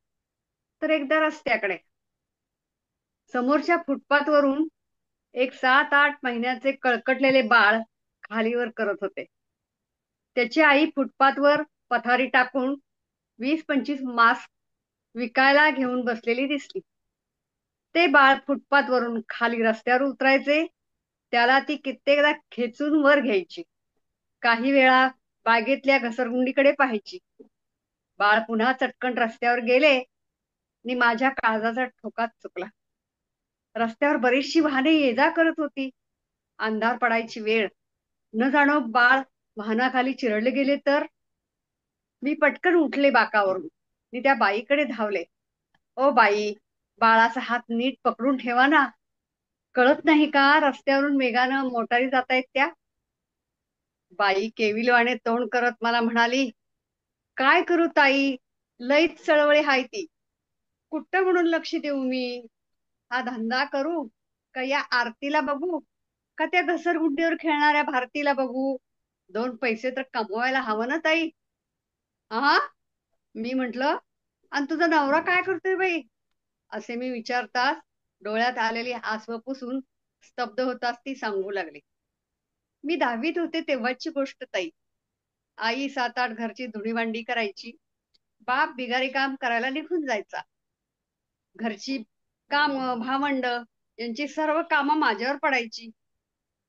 तर एकदा रस्त्याकडे. समोरच्या फुटपाथवरून एक 7-8 महिन्याचे कळकटलेले बाळ खालीवर करत होते. त्याची आई फुटपाथवर पथारी टाकून 20-25 मास्क विकायला घेऊन बसलेली दिसली. ते बाळ फुटपाथवरून खाली रस्त्यावर उतरायचे, त्याला ती कित्येकदा खेचून वर घ्यायची. काही वेळा बागेतल्या घसरगुंडीकडे पाहायची. बाळ पुन्हा चटकन रस्त्यावर गेले आणि माझ्या काळजाचा ठोकाच चुकला. रस्त्यावर बरीचशी वाहने ये जा करत होती. अंधार पडायची वेळ. न जाणो बाळ वाहनाखाली चिरडले गेले तर. मी पटकन उठले बाकावरून आणि त्या बाईकडे धावले. ओ बाई, बाळाचा हात नीट पकडून ठेवा ना. कळत नाही का रस्त्यावरून वेगानं मोटारी जातायत त्या. बाई केविलवाणे तोंड करत मला म्हणाली, काय करू ताई, लईच चळवळी हाय ती. कुठं म्हणून लक्ष देऊ मी. हा धंदा करू का या आरतीला बघू, का त्या घसरगुंडीवर खेळणाऱ्या भारतीला बघू. 2 पैसे तर कमवायला हवं ना ताई. हा, मी म्हंटल, आणि तुझा नवरा काय करतोय बाई, असे मी विचारताच डोळ्यात आलेली आसव पुसून स्तब्ध होताच ती सांगू लागली. मी 10वीत होते तेव्हाची गोष्ट ताई. आई 7-8 घरची धुणीभांडी करायची. बाप बिगारी काम करायला निघून जायचा. घरची काम, भावंड यांची सर्व कामं माझ्यावर पडायची.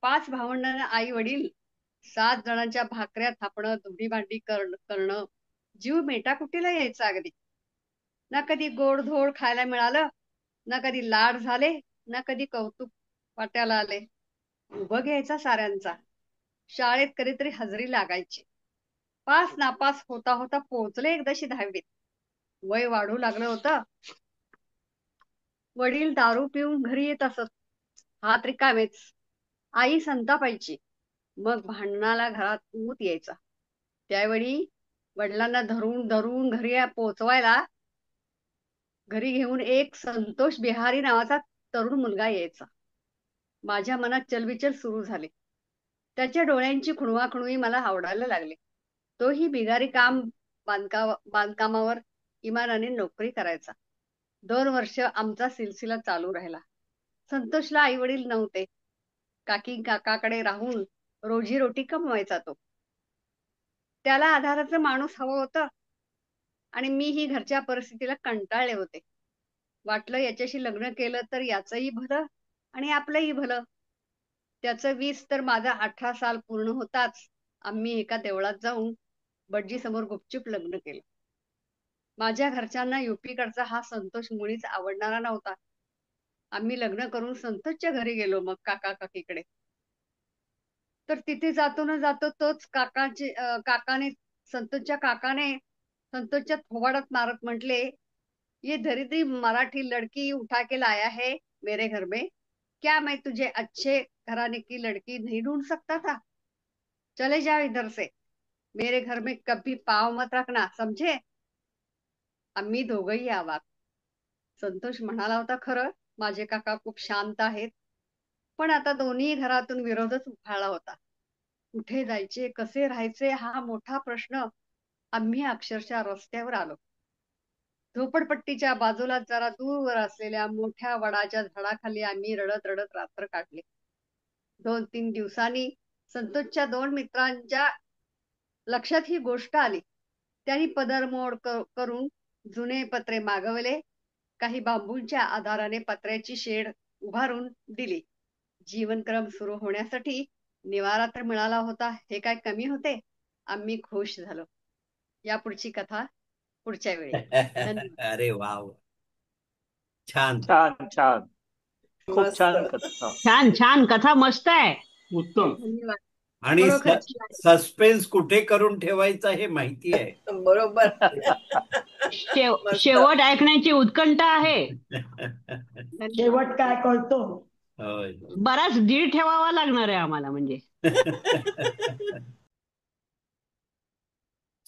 5 भावंडांना आई वडील, 7 जणांच्या भाकऱ्या थापणं, धुणीभांडी करणं जीव मेटाकुटीला यायचा अगदी. ना कधी गोडधोड खायला मिळालं, ना कधी लाड झाले, ना कधी कौतुक वाट्याला आले. उभं घ्यायचा साऱ्यांचा. शाळेत कधीतरी हजेरी लागायची. पास नापास होता होता पोहोचले एकदाशी 10वीत. वय वाढू लागलं होतं. वडील दारू पिऊन घरी येत असत. हात रिकामेच. आई संतापायची. मग भांडणाला घरात ऊत यायचा. त्यावेळी वडिलांना धरून धरून घरी पोचवायला घरी घेऊन एक संतोष बिहारी नावाचा तरुण मुलगा यायचा. माझ्या मनात चलबिचल सुरू झाली. त्याच्या डोळ्यांची खुणवाखुणवी मला आवडायला लागली. तोही बिगारी बांधकामावर इमानाने नोकरी करायचा. 2 वर्ष आमचा सिलसिला चालू राहिला. संतोषला आई वडील नव्हते. काकी काकाकडे राहून रोजीरोटी कमवायचा तो. त्याला आधाराचं माणूस हवं होतं आणि मीही घरच्या परिस्थितीला कंटाळले होते. वाटलं याच्याशी लग्न केलं तर याचंही भलं आणि आपलंही भलं. त्याचं 20 तर माझा 18 साल पूर्ण होताच आम्ही एका देवळात जाऊन भटजी समोर गुपचूप लग्न केलं. माझ्या घरच्यांना युपीकडचा हा संतोष मुळीच आवडणारा नव्हता. आम्ही लग्न करून संतोषच्या घरी गेलो मग काका काकीकडे. तर तिथे जातो न जातो तोच काकाने संतोषच्या थोबाडात मारत म्हटले, ये दरिद्री मराठी लड़की उठा के लाया है मेरे घर में, क्या मैं तुझे अच्छे घराने की लड़की नहीं ढूंढ सकता था. चले जाओ इधर से, मेरे घर में कभी पाव मत रखना, समझे. आम्ही दोघंही आवाक. संतोष म्हणाला होता खरं, माझे काका खूप शांत आहेत. पण आता दोन्ही घरातून विरोधच उफाळला होता. कुठे जायचे, कसे राहायचे हा मोठा प्रश्न. आम्ही अक्षरशः रस्त्यावर आलो. झोपडपट्टीच्या बाजूला जरा दूरवर असलेल्या मोठ्या वडाच्या झाडाखाली आम्ही रडत रडत रात्र काढली. 2-3 दिवसांनी संतोषच्या 2 मित्रांच्या लक्षात ही गोष्ट आली. त्यांनी पदरमोड करून जुने पत्रे मागवले. काही बांबूंच्या आधाराने पत्र्याची शेड उभारून दिली. जीवनक्रम सुरू होण्यासाठी निवारा तर मिळाला होता, हे काय कमी होते. आम्ही खुश झालो. या पुढची कथा पुढच्या वेळी. धन्यवाद. अरे वा, छान. छान छान, खूप मस्त. छान कथा. छान छान, कथा मस्त आहे. उत्तम. धन्यवाद. आणि खरोखर छान. सस्पेन्स कुठे करून ठेवायचा हे माहिती आहे. बरोबर. शेवट ऐकण्याची उत्कंठा आहे. धन्यवाद. शेवट काय कळतो. होय. बराच धीर ठेवावा लागणार आहे आम्हाला म्हणजे.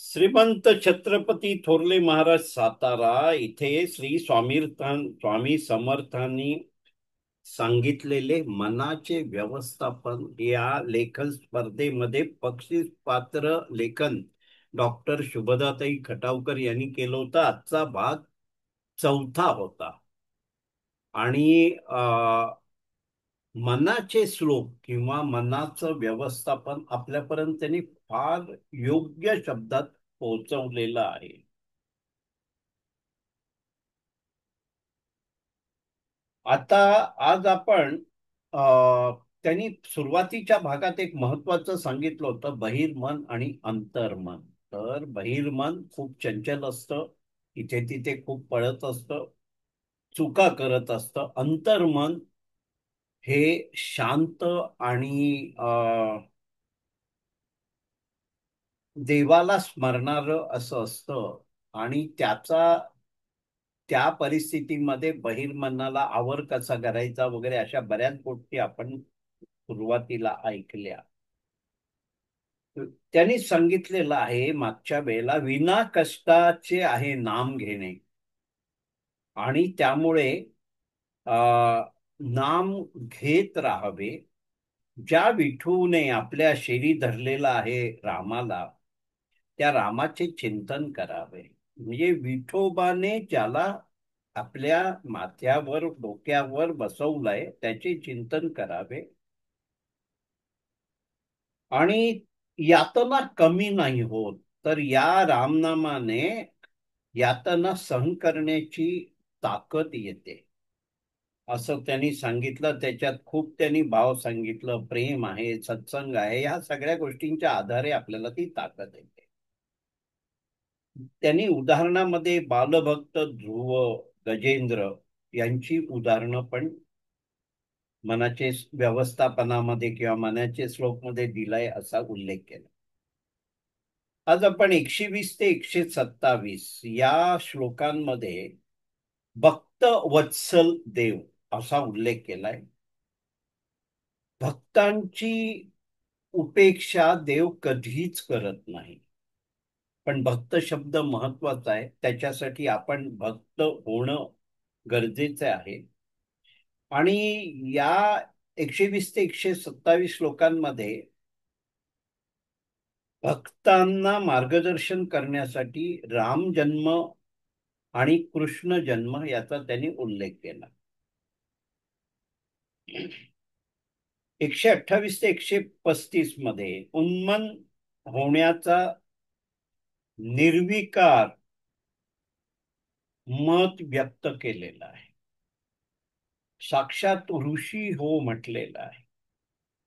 श्रीमंत छत्रपती थोरले महाराज सातारा इथे स्वामी समर्थांनी सांगितलेले मनाचे व्यवस्थापन या लेखन स्पर्धेमध्ये बक्षीस पात्र लेखन डॉक्टर शुभदाताई खटावकर यांनी केलं होतं. आजचा भाग 4था होता. आणि मनाचे श्लोक किंवा मनाचं व्यवस्थापन आपल्यापर्यंत त्यांनी फार योग्य शब्दात पोहोचवलेलं आहे. आता आज आपण त्यांनी सुरुवातीच्या भागात एक महत्वाचं सांगितलं होतं, बहिर्मन आणि अंतर्मन. तर बहिर्मन खूप चंचल असतं, इथे तिथे खूप पळत असतं, चुका करत असतं. अंतर्मन हे शांत आणि देवाला स्मरणारं असं असतं. आणि त्या परिस्थितीमध्ये बहिर्मनाला आवर कसा करायचा वगैरे अशा बऱ्याच गोष्टी आपण सुरुवातीला ऐकल्या. त्यांनी सांगितलेलं आहे मागच्या वेळेला, विना कष्टाचे आहे नाम घेणे. आणि त्यामुळे नाम घेत राहावे. ज्या विठूने आपल्या शेरी धरलेला आहे रामाला, त्या रामाचे चिंतन करावे. म्हणजे विठोबाने ज्याला आपल्या माथ्यावर डोक्यावर बसवलंय त्याचे चिंतन करावे. आणि यातना कमी नाही होत, तर या रामनामाने यातना सहन करण्याची ताकद येते असं त्यांनी सांगितलं. त्याच्यात खूप त्यांनी भाव सांगितलं, प्रेम आहे, सत्संग आहे, या सगळ्या गोष्टींच्या आधारे आपल्याला ती ताकद येते. त्यांनी उदाहरणामध्ये बालभक्त ध्रुव, गजेंद्र यांची उदाहरणं पण मनाचे व्यवस्थापनामध्ये किंवा मनाचे श्लोकमध्ये दिलाय असा उल्लेख केला. आज आपण 120 ते 127 या श्लोकांमध्ये भक्त वत्सल देव असा उल्लेख केलाय. भक्तांची उपेक्षा देव कधीच करत नाही. पण भक्त शब्द महत्वाचा आहे, त्याच्यासाठी आपण भक्त होणं गरजेचं आहे. आणि या 120 ते 127 श्लोकांमध्ये भक्तांना मार्गदर्शन करण्यासाठी राम जन्म आणि कृष्ण जन्म याचा त्यांनी उल्लेख केला. 128 ते 135 मध्ये उन्मन होण्याचा निर्विकार मत व्यक्त केलेलं आहे. साक्षात ऋषी हो म्हटलेलं आहे.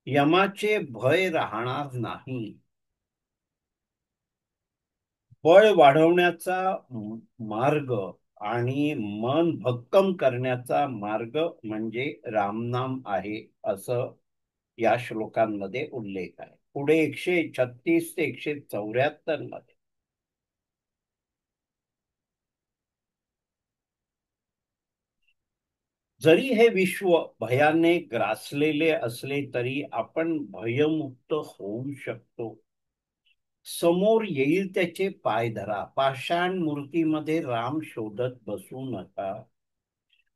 यमाचे भय राहणार नाही. बळ वाढवण्याचा मार्ग आणि मन भक्कम करण्याचा मार्ग म्हणजे रामनाम आहे असं या श्लोकांमध्ये उल्लेख आहे. पुढे 136 ते 174 मध्ये जरी हे विश्व भयाने ग्रासलेले असले तरी आपण भयमुक्त होऊ शकतो. समोर येईल त्याचे पाय धरा. पाषाण मूर्तीमध्ये राम शोधत बसू नका.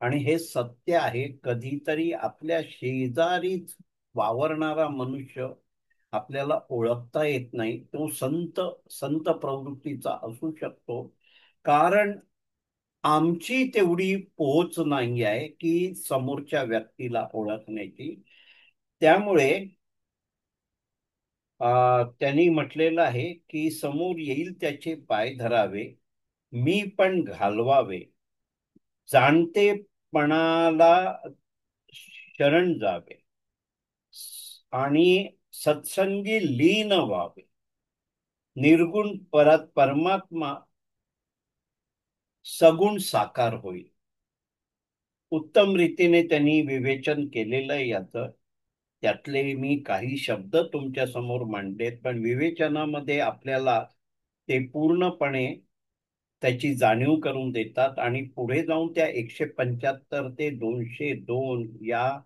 आणि हे सत्य आहे. कधीतरी आपल्या शेजारीच वावरणारा मनुष्य आपल्याला ओळखता येत नाही, तो संत प्रवृत्तीचा असू शकतो. कारण आमची तेवढी पोहोच नाही आहे की समोरच्या व्यक्तीला ओळखण्याची. त्यामुळे त्यांनी म्हटलेलं आहे की समोर येईल त्याचे पाय धरावे, मी पण घालवावे, जाणतेपणाला शरण जावे आणि सत्संगी लीन व्हावे, निर्गुण परमात्मा सगुण साकार होईल. उत्तम रीतीने त्यांनी विवेचन केलेलं आहे याचं. त्यातले मी काही शब्द तुमच्या समोर मांडलेत, पण विवेचनामध्ये आपल्याला ते पूर्णपणे त्याची जाणीव करून देतात आणि पुढे जाऊन त्या 175 ते 202 या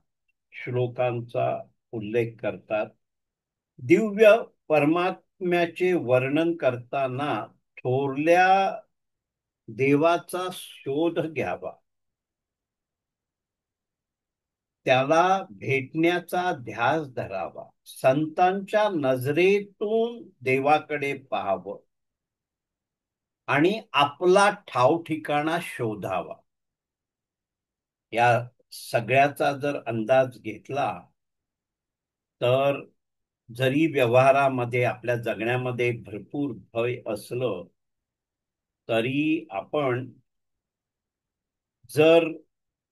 श्लोकांचा उल्लेख करतात. दिव्य परमात्म्याचे वर्णन करताना थोरल्या देवाचा शोध घ्यावा, त्याला भेटण्याचा ध्यास धरावा, संतांच्या नजरेतून देवाकडे पाहावं आणि आपला ठाव ठिकाणा शोधावा. या सगळ्याचा जर अंदाज घेतला तर जरी व्यवहारामध्ये आपल्या जगण्यामध्ये भरपूर भय असलं तरी आपण जर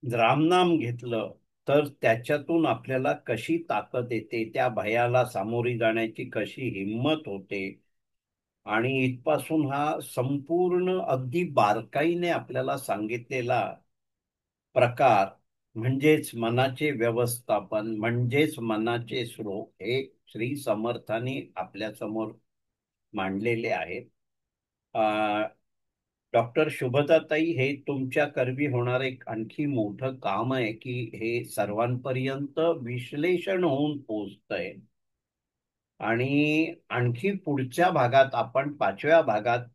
रामनाम घेतलं तर त्याच्यातून आपल्याला कशी ताकद येते, त्या भयाला सामोरी जाण्याची कशी हिंमत होते. आणि इथपासून हा संपूर्ण अगदी बारकाईने आपल्याला सांगितलेला प्रकार म्हणजेच मनाचे व्यवस्थापन, म्हणजेच मनाचे श्लोक हे श्री समर्थांनी आपल्या समोर मांडलेले आहेत. डॉक्टर शुभदाताई, हे तुमच्या करवी होणार एक आणखी मोठं काम आहे की हे सर्वांपर्यंत विश्लेषण होऊन पोहोचतंय. आणि आणखी पुढच्या भागात आपण 5व्या भागात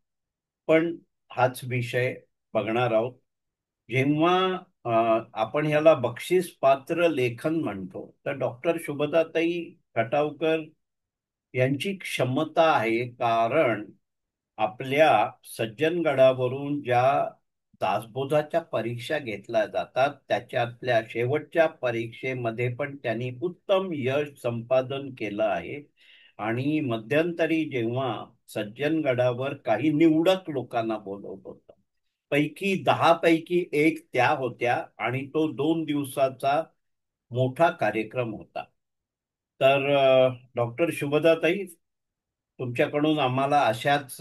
पण हाच विषय बघणार आहोत. जेव्हा आपण ह्याला बक्षीस पात्र लेखन म्हणतो तर डॉक्टर शुभदाताई खटावकर यांची क्षमता आहे, कारण आपल्या सज्जनगडावरून ज्या दासबोधाच्या परीक्षा घेतल्या जातात त्याच्यातल्या शेवटच्या परीक्षेमध्ये पण त्यांनी उत्तम यश संपादन केलं आहे. आणि मध्यंतरी जेव्हा सज्जनगडावर काही निवडक लोकांना बोलवत होतं, पैकी 10 पैकी एक त्या होत्या आणि तो 2 दिवसाचा मोठा कार्यक्रम होता. तर डॉक्टर शुभदाताई, तुमच्याकडून आम्हाला अशाच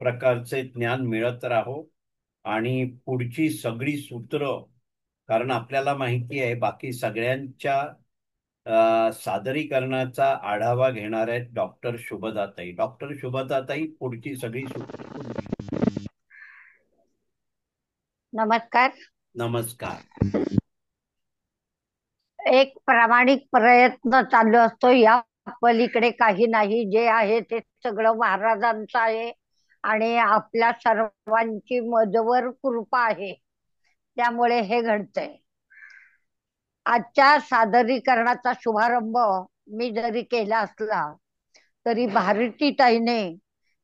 प्रकारचे ज्ञान मिळत राहो आणि पुढची सगळी सूत्र, कारण आपल्याला माहिती आहे बाकी सगळ्यांच्या सादरीकरणाचा आढावा घेणार आहेत डॉक्टर शुभदाताई. डॉक्टर शुभदाताई, पुढची सगळी सूत्र. नमस्कार. नमस्कार. एक प्रामाणिक प्रयत्न चालू असतो, या पलीकडे काही नाही. जे आहे ते सगळं महाराजांचं आहे आणि आपल्या सर्वांची मजवर कृपा आहे, त्यामुळे हे घडतंय. आजच्या सादरीकरणाचा शुभारंभ मी जरी केला असला तरी भारतीताईने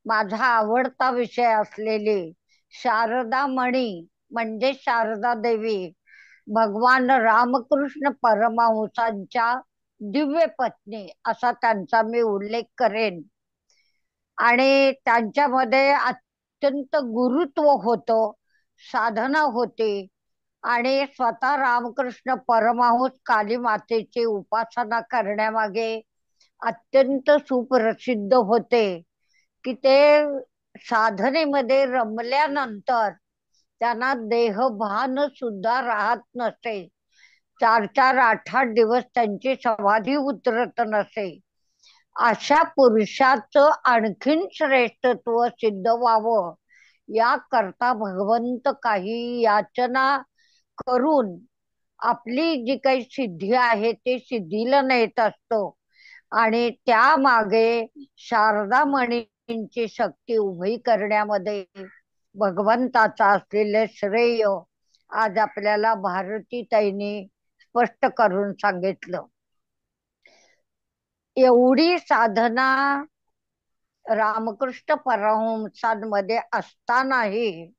माझा आवडता विषय असलेले शारदा मणी म्हणजे शारदा देवी भगवान रामकृष्ण परमहंसांच्या दिव्य पत्नी असा त्यांचा मी उल्लेख करेन. आणि त्यांच्यामध्ये अत्यंत गुरुत्व होतं, साधना होती आणि स्वतः रामकृष्ण परमहंस काली मातेची उपासना करण्यामागे अत्यंत सुप्रसिद्ध होते की ते साधनेमध्ये रमल्यानंतर त्यांना देहभान सुद्धा राहत नसे. 4-4, 8-8 दिवस त्यांची समाधी उतरत नसे. अशा पुरुषाचं आणखीन श्रेष्ठत्व सिद्ध व्हावं याकरता भगवंत काही याचना करून आपली जी काही सिद्धी आहे ते सिद्धीला नेत असतो. आणि त्यामागे शारदा मणींची शक्ती उभी करण्यामध्ये भगवंताचा असलेले श्रेय आज आपल्याला भारतीताईंनी स्पष्ट करून सांगितलं. एवढी साधना रामकृष्ण परमहंसांमध्ये असतानाही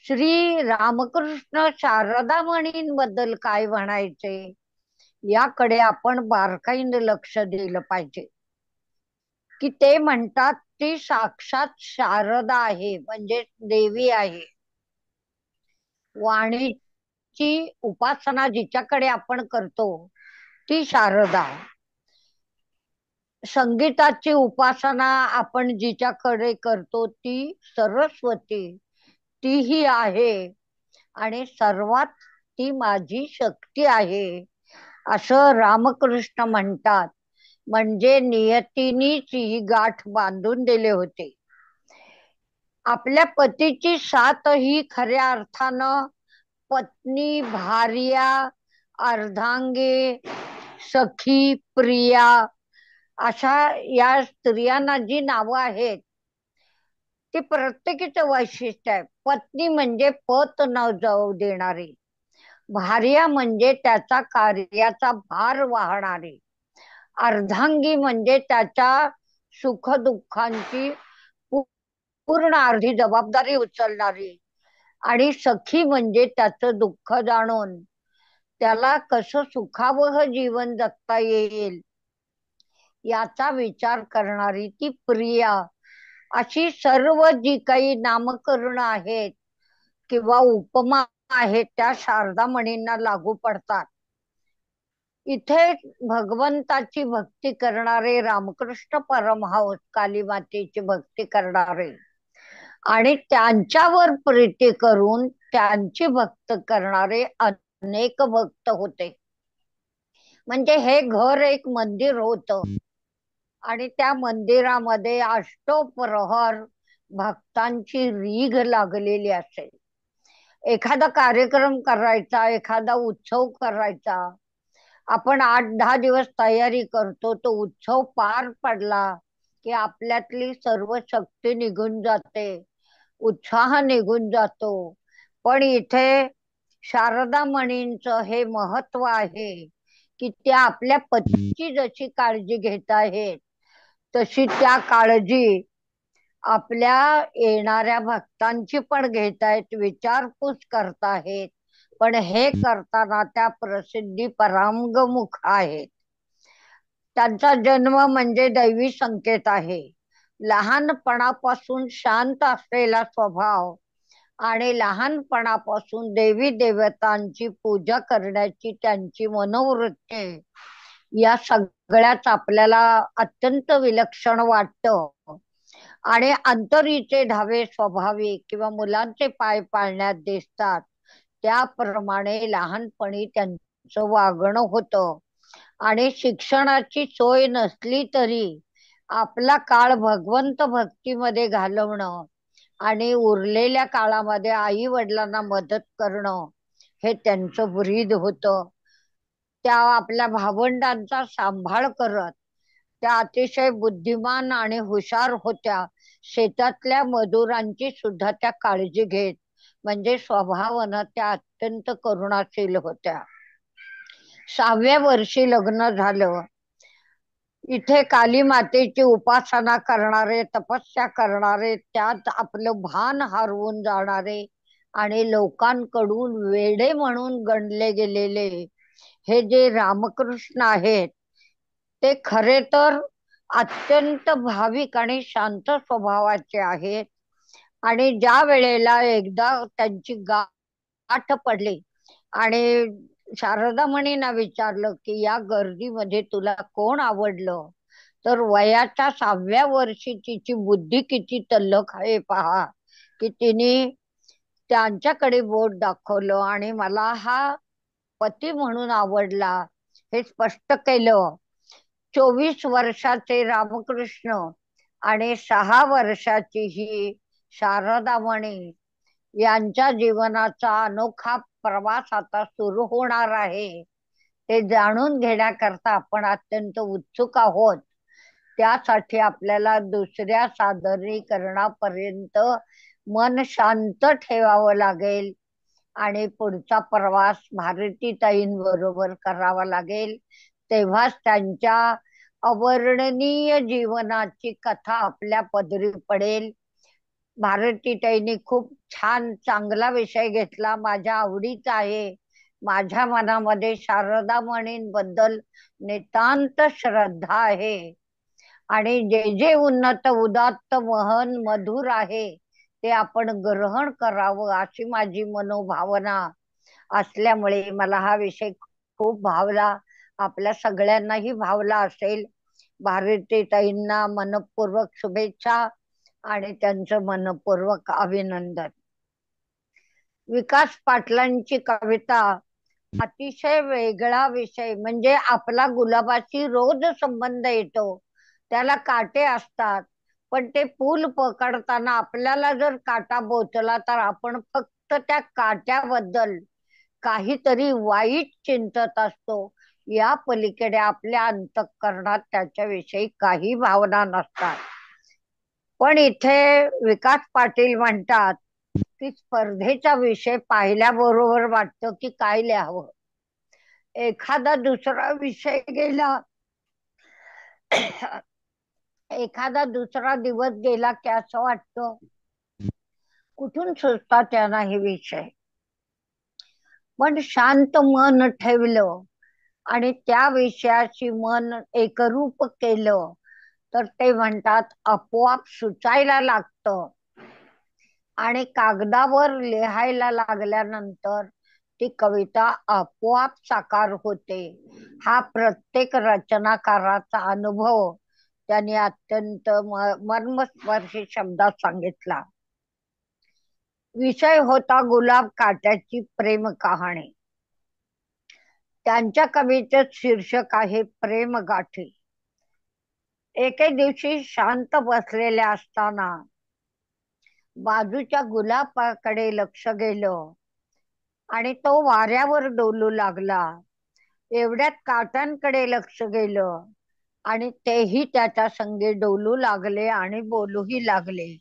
श्री रामकृष्ण शारदा मणींबद्दल काय म्हणायचे याकडे आपण बारकाईने लक्ष दिलं पाहिजे. की ते म्हणतात ती साक्षात शारदा आहे, म्हणजे देवी आहे. वाणीची उपासना जिच्याकडे आपण करतो ती शारदा. संगीताची उपासना आपण जिच्याकडे करतो ती सरस्वती, तीही आहे. आणि सर्वात ती माझी शक्ती आहे असं रामकृष्ण म्हणतात. म्हणजे नियतीनीच ही गाठ बांधून दिले होते. आपल्या पतीची साथ ही खऱ्या अर्थानं पत्नी, भार्या, अर्धांगी, सखी, प्रिया अशा या स्त्रियांना जी नावं आहेत ती प्रत्येकीचं वैशिष्ट्य आहे. पत्नी म्हणजे पत न जाऊ देणारी, भार्या म्हणजे त्याचा कार्याचा भार वाहणारी, अर्धांगी म्हणजे त्याच्या सुखदुःखांची पूर्ण अर्धी जबाबदारी उचलणारी, आणि सखी म्हणजे त्याचं दुःख जाणून त्याला कसं सुखावह जीवन जगता येईल याचा विचार करणारी ती प्रिया. अशी सर्व जी काही नामकरण आहेत किंवा उपमा आहेत त्या शारदा म्हणींना लागू पडतात. इथे भगवंताची भक्ती करणारे रामकृष्ण परमहंस, कालीमातेची भक्ती करणारे आणि त्यांच्यावर प्रीती करून त्यांची भक्त करणारे अनेक भक्त होते. म्हणजे हे घर एक मंदिर होतं आणि त्या मंदिरामध्ये अष्टप्रहर भक्तांची रीघ लागलेली असेल. एखादा कार्यक्रम करायचा, एखादा उत्सव करायचा, आपण 8-10 दिवस तयारी करतो. तो उत्सव पार पडला की आपल्यातली सर्व शक्ती निघून जाते, उत्साह निघून जातो. पण इथे शारदा म्हणींचं हे महत्व आहे की त्या आपल्या पतीची जशी काळजी घेत आहेत तशी त्या काळजी आपल्या येणाऱ्या भक्तांची पण घेत आहेत, विचारपूस करताहेत. पण हे करताना त्या प्रसिद्धी परांगमुख आहेत. त्यांचा जन्म म्हणजे दैवी संकेत आहे. लहानपणापासून शांत असलेला स्वभाव आणि लहानपणापासून देवी देवतांची पूजा करण्याची त्यांची मनोवृत्ती, या सगळ्याच आपल्याला अत्यंत विलक्षण वाटतं. आणि अंतरीचे धावे स्वाभाविक किंवा मुलांचे पाय पाळण्यात दिसतात त्याप्रमाणे लहानपणी त्यांचं वागणं होतं. आणि शिक्षणाची सोय नसली तरी आपला काळ भगवंत भक्तीमध्ये घालवणं आणि उरलेल्या काळामध्ये आई वडिलांना मदत करणं हे त्यांचं ब्रीद होतं. त्या आपल्या भावंडांचा सांभाळ करत त्या अतिशय बुद्धिमान आणि हुशार होत्या. शेतातल्या मजुरांची सुद्धा त्या काळजी घेत. म्हणजे स्वभावानं त्या अत्यंत करुणाशील होत्या. 6व्या वर्षी लग्न झालं. इथे काली मातेची उपासना करणारे, तपस्या करणारे, त्यात आपलं भान हरवून जाणारे आणि लोकांकडून वेडे म्हणून गणले गेलेले हे जे रामकृष्ण आहेत ते खरे तर अत्यंत भाविक आणि शांत स्वभावाचे आहेत. आणि ज्या वेळेला एकदा त्यांची गाठ पडली आणि शारदा म्हणींना विचारलं की या गर्दीमध्ये तुला कोण आवडलं, तर वयाच्या 6व्या वर्षी तिची बुद्धी किती तल्लख आहे पहा, की तिने त्यांच्याकडे बोट दाखवलं आणि मला हा पती म्हणून आवडला हे स्पष्ट केलं. 24 वर्षाचे रामकृष्ण आणि 6 वर्षाची ही शारदा मणी यांच्या जीवनाचा अनोखा प्रवास आता सुरू होणार आहे. ते जाणून घेण्याकरता आपण अत्यंत उत्सुक आहोत. त्यासाठी आपल्याला दुसऱ्या सादरीकरणापर्यंत मन शांत ठेवावं लागेल आणि पुढचा प्रवास भारतीताईंबरोबर करावा लागेल. तेव्हाच त्यांच्या अवर्णनीय जीवनाची कथा आपल्या पदरी पडेल. भारतीताईंनी खूप छान चांगला विषय घेतला, माझ्या आवडीचा आहे. माझ्या मनामध्ये शारदा म्हणींबद्दल नितांत श्रद्धा आहे आणि जे जे उन्नत उदात्त महन मधुर आहे ते आपण ग्रहण करावं अशी माझी मनोभावना असल्यामुळे मला हा विषय खूप भावला. आपल्या सगळ्यांनाही भावला असेल. भारतीताईंना मनपूर्वक शुभेच्छा आणि त्यांचं मनपूर्वक अभिनंदन. विकास पाटलांची कविता अतिशय वेगळा विषय, म्हणजे आपला गुलाबाशी रोज संबंध येतो. त्याला काटे असतात, पण ते फूल पकडताना आपल्याला जर काटा बोचला तर आपण फक्त त्या काट्याबद्दल काहीतरी वाईट चिंतत असतो. या पलीकडे आपल्या अंतःकरणात त्याच्याविषयी काही भावना नसतात. पण इथे विकास पाटील म्हणतात की स्पर्धेचा विषय पाहिल्याबरोबर वाटतं की काय लिहावं. एखादा दुसरा विषय गेला, एखादा दुसरा दिवस गेला की असं वाटतं कुठून सुचतात त्यांना हे विषय. पण शांत मन ठेवलं आणि त्या विषयाशी मन एकरूप केलं तर ते म्हणतात आपोआप सुचायला लागतं. आणि कागदावर लिहायला लागल्यानंतर ती कविता आपोआप साकार होते. हा प्रत्येक रचनाकाराचा अनुभव त्यांनी अत्यंत मर्मस्पर्शी शब्दात सांगितला. विषय होता गुलाब काट्याची प्रेम कहाणी. त्यांच्या कवितेत शीर्षक आहे प्रेम गाठी. एके दिवशी शांत बसलेल्या असताना बाजूच्या गुलाबाकडे लक्ष गेलं आणि तो वाऱ्यावर डोलू लागला. एवढ्यात काट्यांकडे लक्ष गेलं आणि तेही त्याच्या संगे डोलू लागले आणि बोलूही लागले.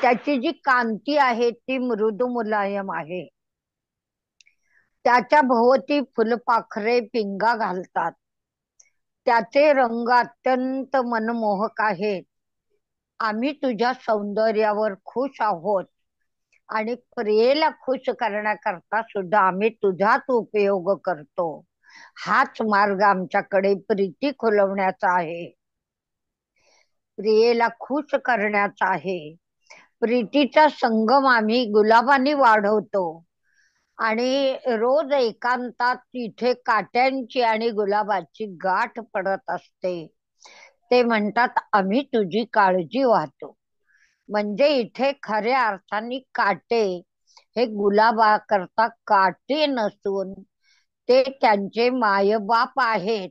त्याची जी कांती आहे ती मृदू मुलायम आहे. त्याच्या भोवती फुलपाखरे पिंगा घालतात. त्याचे रंग अत्यंत मनमोहक आहेत. आम्ही तुझ्या सौंदर्यावर खुश आहोत आणि प्रियेला खुश करण्याकरता सुद्धा आम्ही तुझाच उपयोग करतो. हाच मार्ग आमच्याकडे प्रीती खुलवण्याचा आहे, प्रियेला खुश करण्याचा आहे. प्रीतीचा संगम आम्ही गुलाबाने वाढवतो आणि रोज एकांतात तिथे काट्यांची आणि गुलाबाची गाठ पडत असते. ते म्हणतात आम्ही तुझी काळजी वाहतो. म्हणजे इथे खऱ्या अर्थाने काटे हे गुलाबाकरता काटे नसून ते त्यांचे मायबाप आहेत,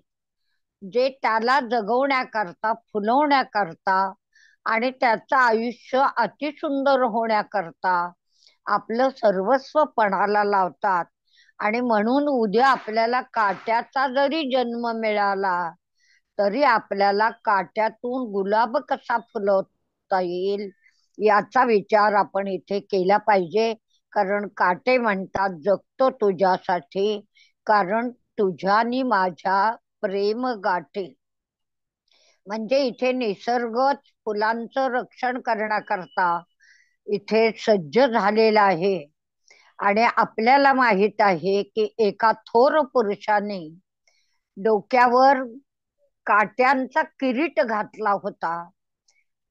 जे त्याला जगवण्याकरता फुलवण्याकरता आणि त्याचं आयुष्य अतिसुंदर होण्याकरता आपलं सर्वस्व पणाला लावतात. आणि म्हणून उद्या आपल्याला काट्याचा जरी जन्म मिळाला तरी आपल्याला काट्यातून गुलाब कसा फुलवता येईल याचा विचार आपण इथे केला पाहिजे. कारण काटे म्हणतात जगतो तुझ्यासाठी, कारण तुझ्यानी माझ्या प्रेम गाठी. म्हणजे इथे निसर्गच फुलांचं रक्षण करण्याकरता इथे सज्ज झालेला आहे. आणि आपल्याला माहित आहे की एका थोर पुरुषाने डोक्यावर काट्यांचा किरीट घातला होता.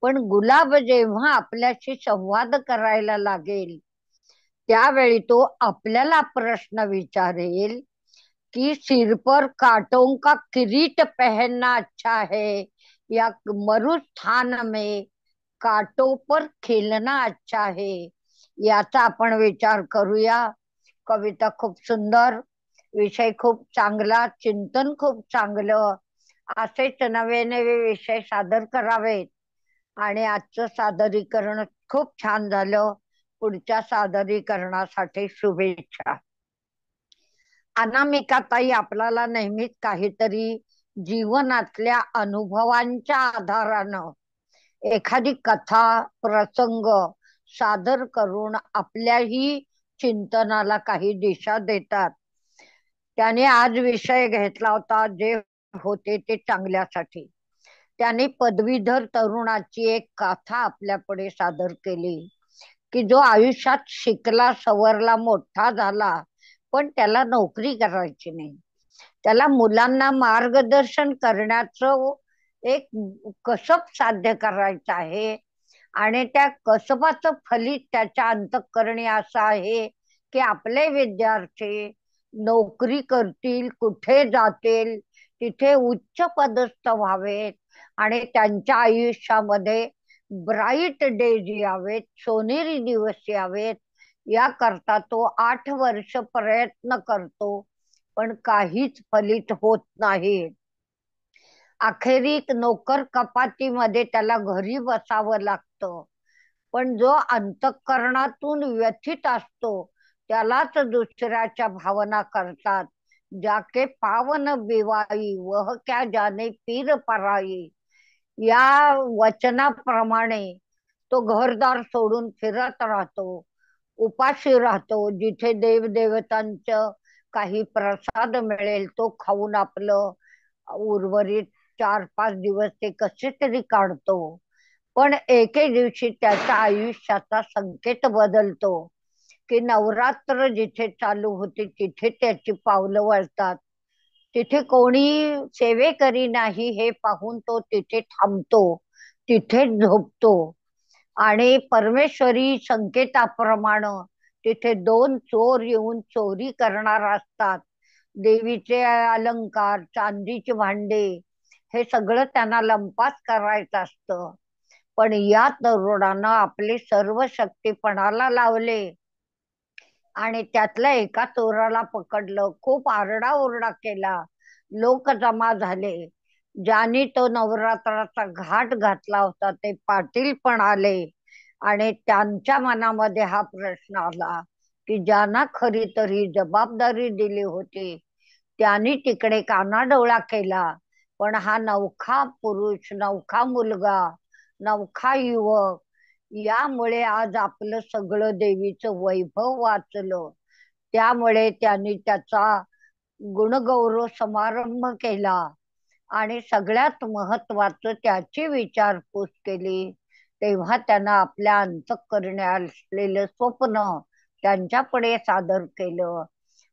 पण गुलाब जेव्हा आपल्याशी संवाद करायला लागेल त्यावेळी तो आपल्याला प्रश्न विचारेल कि सिर पर कांटों का किरीट पहनना अच्छा है या मरुस्थान में कांटों पर खेलना अच्छा है. याचा आपण विचार करूया. कविता खूप सुंदर, विषय खूप चांगला, चिंतन खूप चांगलं. असेच नवे नवे विषय सादर करावेत. आणि आजचं सादरीकरण खूप छान झालं. पुढच्या सादरीकरणासाठी शुभेच्छा. अनामिकाताई आपल्याला नेहमीच काहीतरी जीवनातल्या अनुभवांच्या आधारानं एखादी कथा प्रसंग सादर करून आपल्याही चिंतनाला काही दिशा देतात. त्याने आज विषय घेतला होता जे होते ते चांगल्यासाठी. त्याने पदवीधर तरुणाची एक कथा आपल्यापुढे सादर केली की जो आयुष्यात शिकला, सवरला, मोठा झाला, पण त्याला नोकरी करायची नाही. त्याला मुलांना मार्गदर्शन करण्याचं एक कसब साध्य करायचं आहे आणि त्या कसबाचं फलित त्याच्या अंतःकरणी असं आहे की आपले विद्यार्थी नोकरी करतील, कुठे जातील, तिथे उच्च पदस्थ व्हावेत आणि त्यांच्या आयुष्यामध्ये ब्राईट डेज यावेत, सोनेरी दिवस यावेत, याकरता तो 8 वर्ष प्रयत्न करतो, पण काहीच फलित होत नाही. अखेरीत नोकर कपातीमध्ये त्याला घरी बसावं लागतं. पण जो अंतःकरणातून व्यथित असतो त्यालाच दुसऱ्याच्या भावना करतात. जाके पावन बिवाई वह क्या जाने पीर पराई, या वचनाप्रमाणे तो घरदार सोडून फिरत राहतो, उपाशी राहतो. जिथे देवदेवतांचं काही प्रसाद मिळेल तो खाऊन आपलं उर्वरित 4-5 दिवस ते कसे तरी काढतो. पण एके दिवशी त्याच्या आयुष्याचा संकेत बदलतो की नवरात्र जिथे चालू होते तिथे त्याची पावलं वळतात. तिथे कोणी सेवेकरी नाही हे पाहून तो तिथे थांबतो, तिथेच झोपतो आणि परमेश्वरी संकेताप्रमाणे तिथे 2 चोर येऊन चोरी करणार असतात. देवीचे अलंकार, चांदीचे भांडे, हे सगळं त्यांना लंपास करायचं असतं. पण या तरुणानं आपले सर्व शक्ती पणाला लावले आणि त्यातल्या एका चोराला पकडलं. खूप आरडाओरडा केला, लोक जमा झाले. ज्यांनी तो नवरात्राचा घाट घातला होता ते पाटील पण आले आणि त्यांच्या मनामध्ये हा प्रश्न आला की ज्यांना खरी तरी जबाबदारी दिली होती त्यांनी तिकडे कानाडोळा केला. पण हा नवखा पुरुष, नवखा मुलगा, नवखा युवक, यामुळे आज आपलं सगळं देवीचं वैभव वाचलं. त्यामुळे त्यांनी त्याचा गुणगौरव समारंभ केला आणि सगळ्यात महत्वाचं त्याची विचारपूस केली. तेव्हा त्यांना आपल्या अंतःकरणी असलेलं स्वप्न त्यांच्यापुढे सादर केलं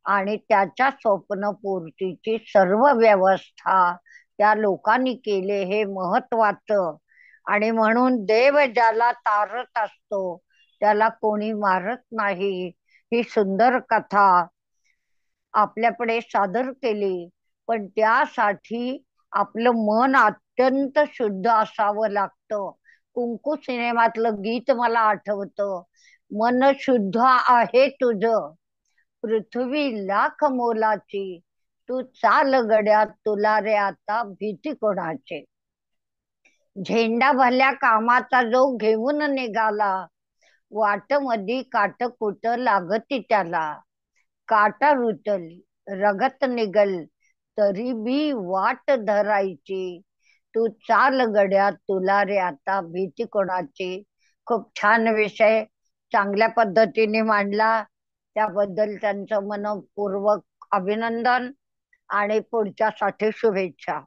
आणि त्याच्या स्वप्नपूर्तीची सर्व व्यवस्था त्या लोकांनी केली, हे महत्वाचं. आणि म्हणून देव ज्याला तारत असतो त्याला कोणी मारत नाही, ही सुंदर कथा आपल्यापुढे सादर केली. पण त्यासाठी आपलं मन अत्यंत शुद्ध असावं लागतं. कुंकू सिनेमातलं गीत मला आठवतं, मन शुद्ध आहे तुझं, पृथ्वी लाख मोलाची, तू चाल गड्या तुला रे आता भीती कोणाची. झेंडा भल्या कामाचा जो घेऊन निघाला, वाट मधी काट कुट लागती त्याला. काटा रुतल रगत निगल तरी बी वाट धरायची, तू चाल गड्या तुला रे आता भीती कोणाची. खूप छान विषय चांगल्या पद्धतीने मांडला, त्याबद्दल त्यांचं मनपूर्वक अभिनंदन आणि पुढच्यासाठी शुभेच्छा.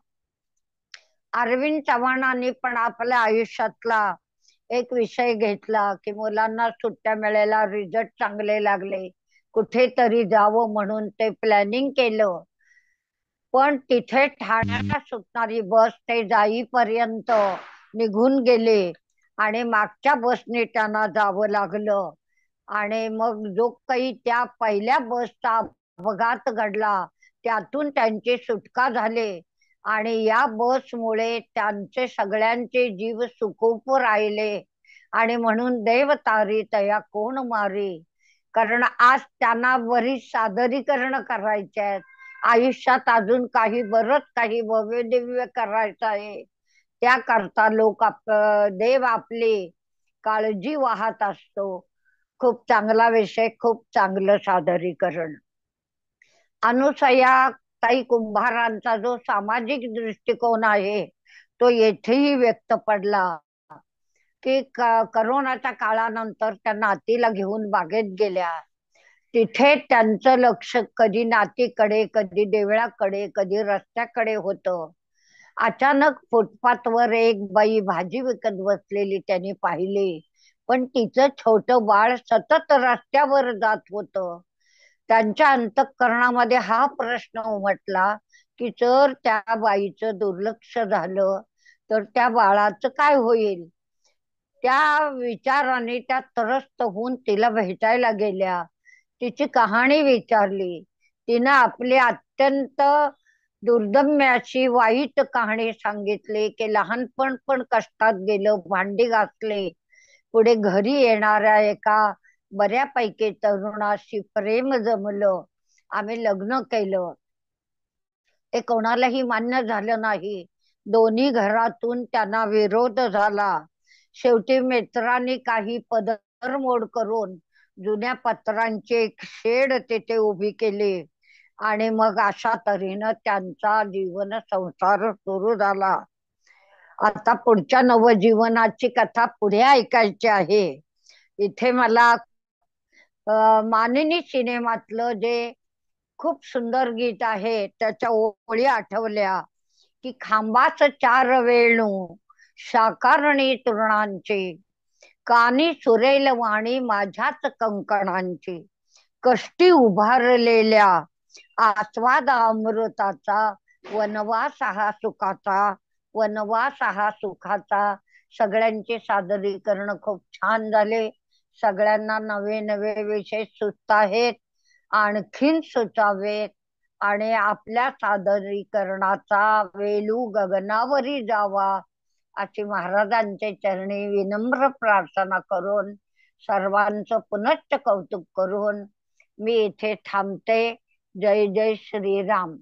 अरविंद चव्हाणांनी पण आपल्या आयुष्यातला एक विषय घेतला की मुलांना सुट्ट्या मिळायला, रिझल्ट चांगले लागले, कुठेतरी जावं म्हणून ते प्लॅनिंग केलं. पण तिथे ठाण्याला सुटणारी बस ते जाईपर्यंत निघून गेले आणि मागच्या बसने त्यांना जावं लागलं. आणि मग जो काही त्या पहिल्या बसचा अपघात घडला त्यातून त्यांची सुटका झाली आणि या बसमुळे त्यांचे सगळ्यांचे जीव सुखरूप राहिले. आणि म्हणून देव तारी तया कोण मारी, कारण आज त्यांना बरीच सादरीकरण करायचे आहेत. आयुष्यात अजून बरंच काही भव्य दिव्य करायचं आहे. त्याकरता देव आपली काळजी वाहत असतो. खूप चांगला विषय, खूप चांगलं सादरीकरण. अनुसया ताई कुंभारांचा जो सामाजिक दृष्टिकोन आहे तो येथेही व्यक्त पडला की करोनाच्या काळानंतर त्या नातीला घेऊन बागेत गेल्या. तिथे त्यांचं लक्ष कधी नातीकडे, कधी देवळाकडे, कधी रस्त्याकडे होतं. अचानक फुटपाथवर एक बाई भाजी विकत बसलेली त्यांनी पाहिली, पण तिचं छोटं बाळ सतत रस्त्यावर जात होतं. त्यांच्या अंतःकरणामध्ये हा प्रश्न उमटला की जर त्या बाईचं दुर्लक्ष झालं तर त्या बाळाचं काय होईल. त्या विचाराने त्या त्रस्त होऊन तिला भेटायला गेल्या. तिची कहाणी विचारली. तिनं आपली अत्यंत दुर्दम्य अशी वाईट कहाणी सांगितली की लहानपण पण कष्टात गेलं, भांडी घासले, पुढे घरी येणाऱ्या एका बऱ्यापैकी तरुणाशी प्रेम जमलं, आम्ही लग्न केलं, ते कोणालाही मान्य झालं नाही. दोन्ही घरातून त्यांना विरोध झाला. शेवटी मित्रांनी काही पदरमोड करून जुन्या पत्रांची एक शेड तिथे उभी केली आणि मग अशा तऱ्हेनं त्यांचा जीवन संसार सुरू झाला. आता पुढच्या नवजीवनाची कथा पुढे ऐकायची आहे. इथे मला मानिनी सिनेमातलं जे खूप सुंदर गीत आहे त्याच्या ओळी आठवल्या की खांबाच 4 वेणू शाकारणी तृणांची, कानी सुरेल वाणी माझ्याच कंकणांची, कष्टी उभारलेल्या आस्वाद अमृताचा, वनवास हा सुखाचा, वनवास हा सुखाचा. सगळ्यांचे सादरीकरण खूप छान झाले. सगळ्यांना नवे नवे विषय सुचत आहेत, आणखीन सुचावेत आणि आपल्या सादरीकरणाचा वेलू गगनावरी जावा अशी महाराजांचे चरणी विनम्र प्रार्थना करून सर्वांचं पुनश्च कौतुक करून मी इथे थांबते. जय जय श्रीराम.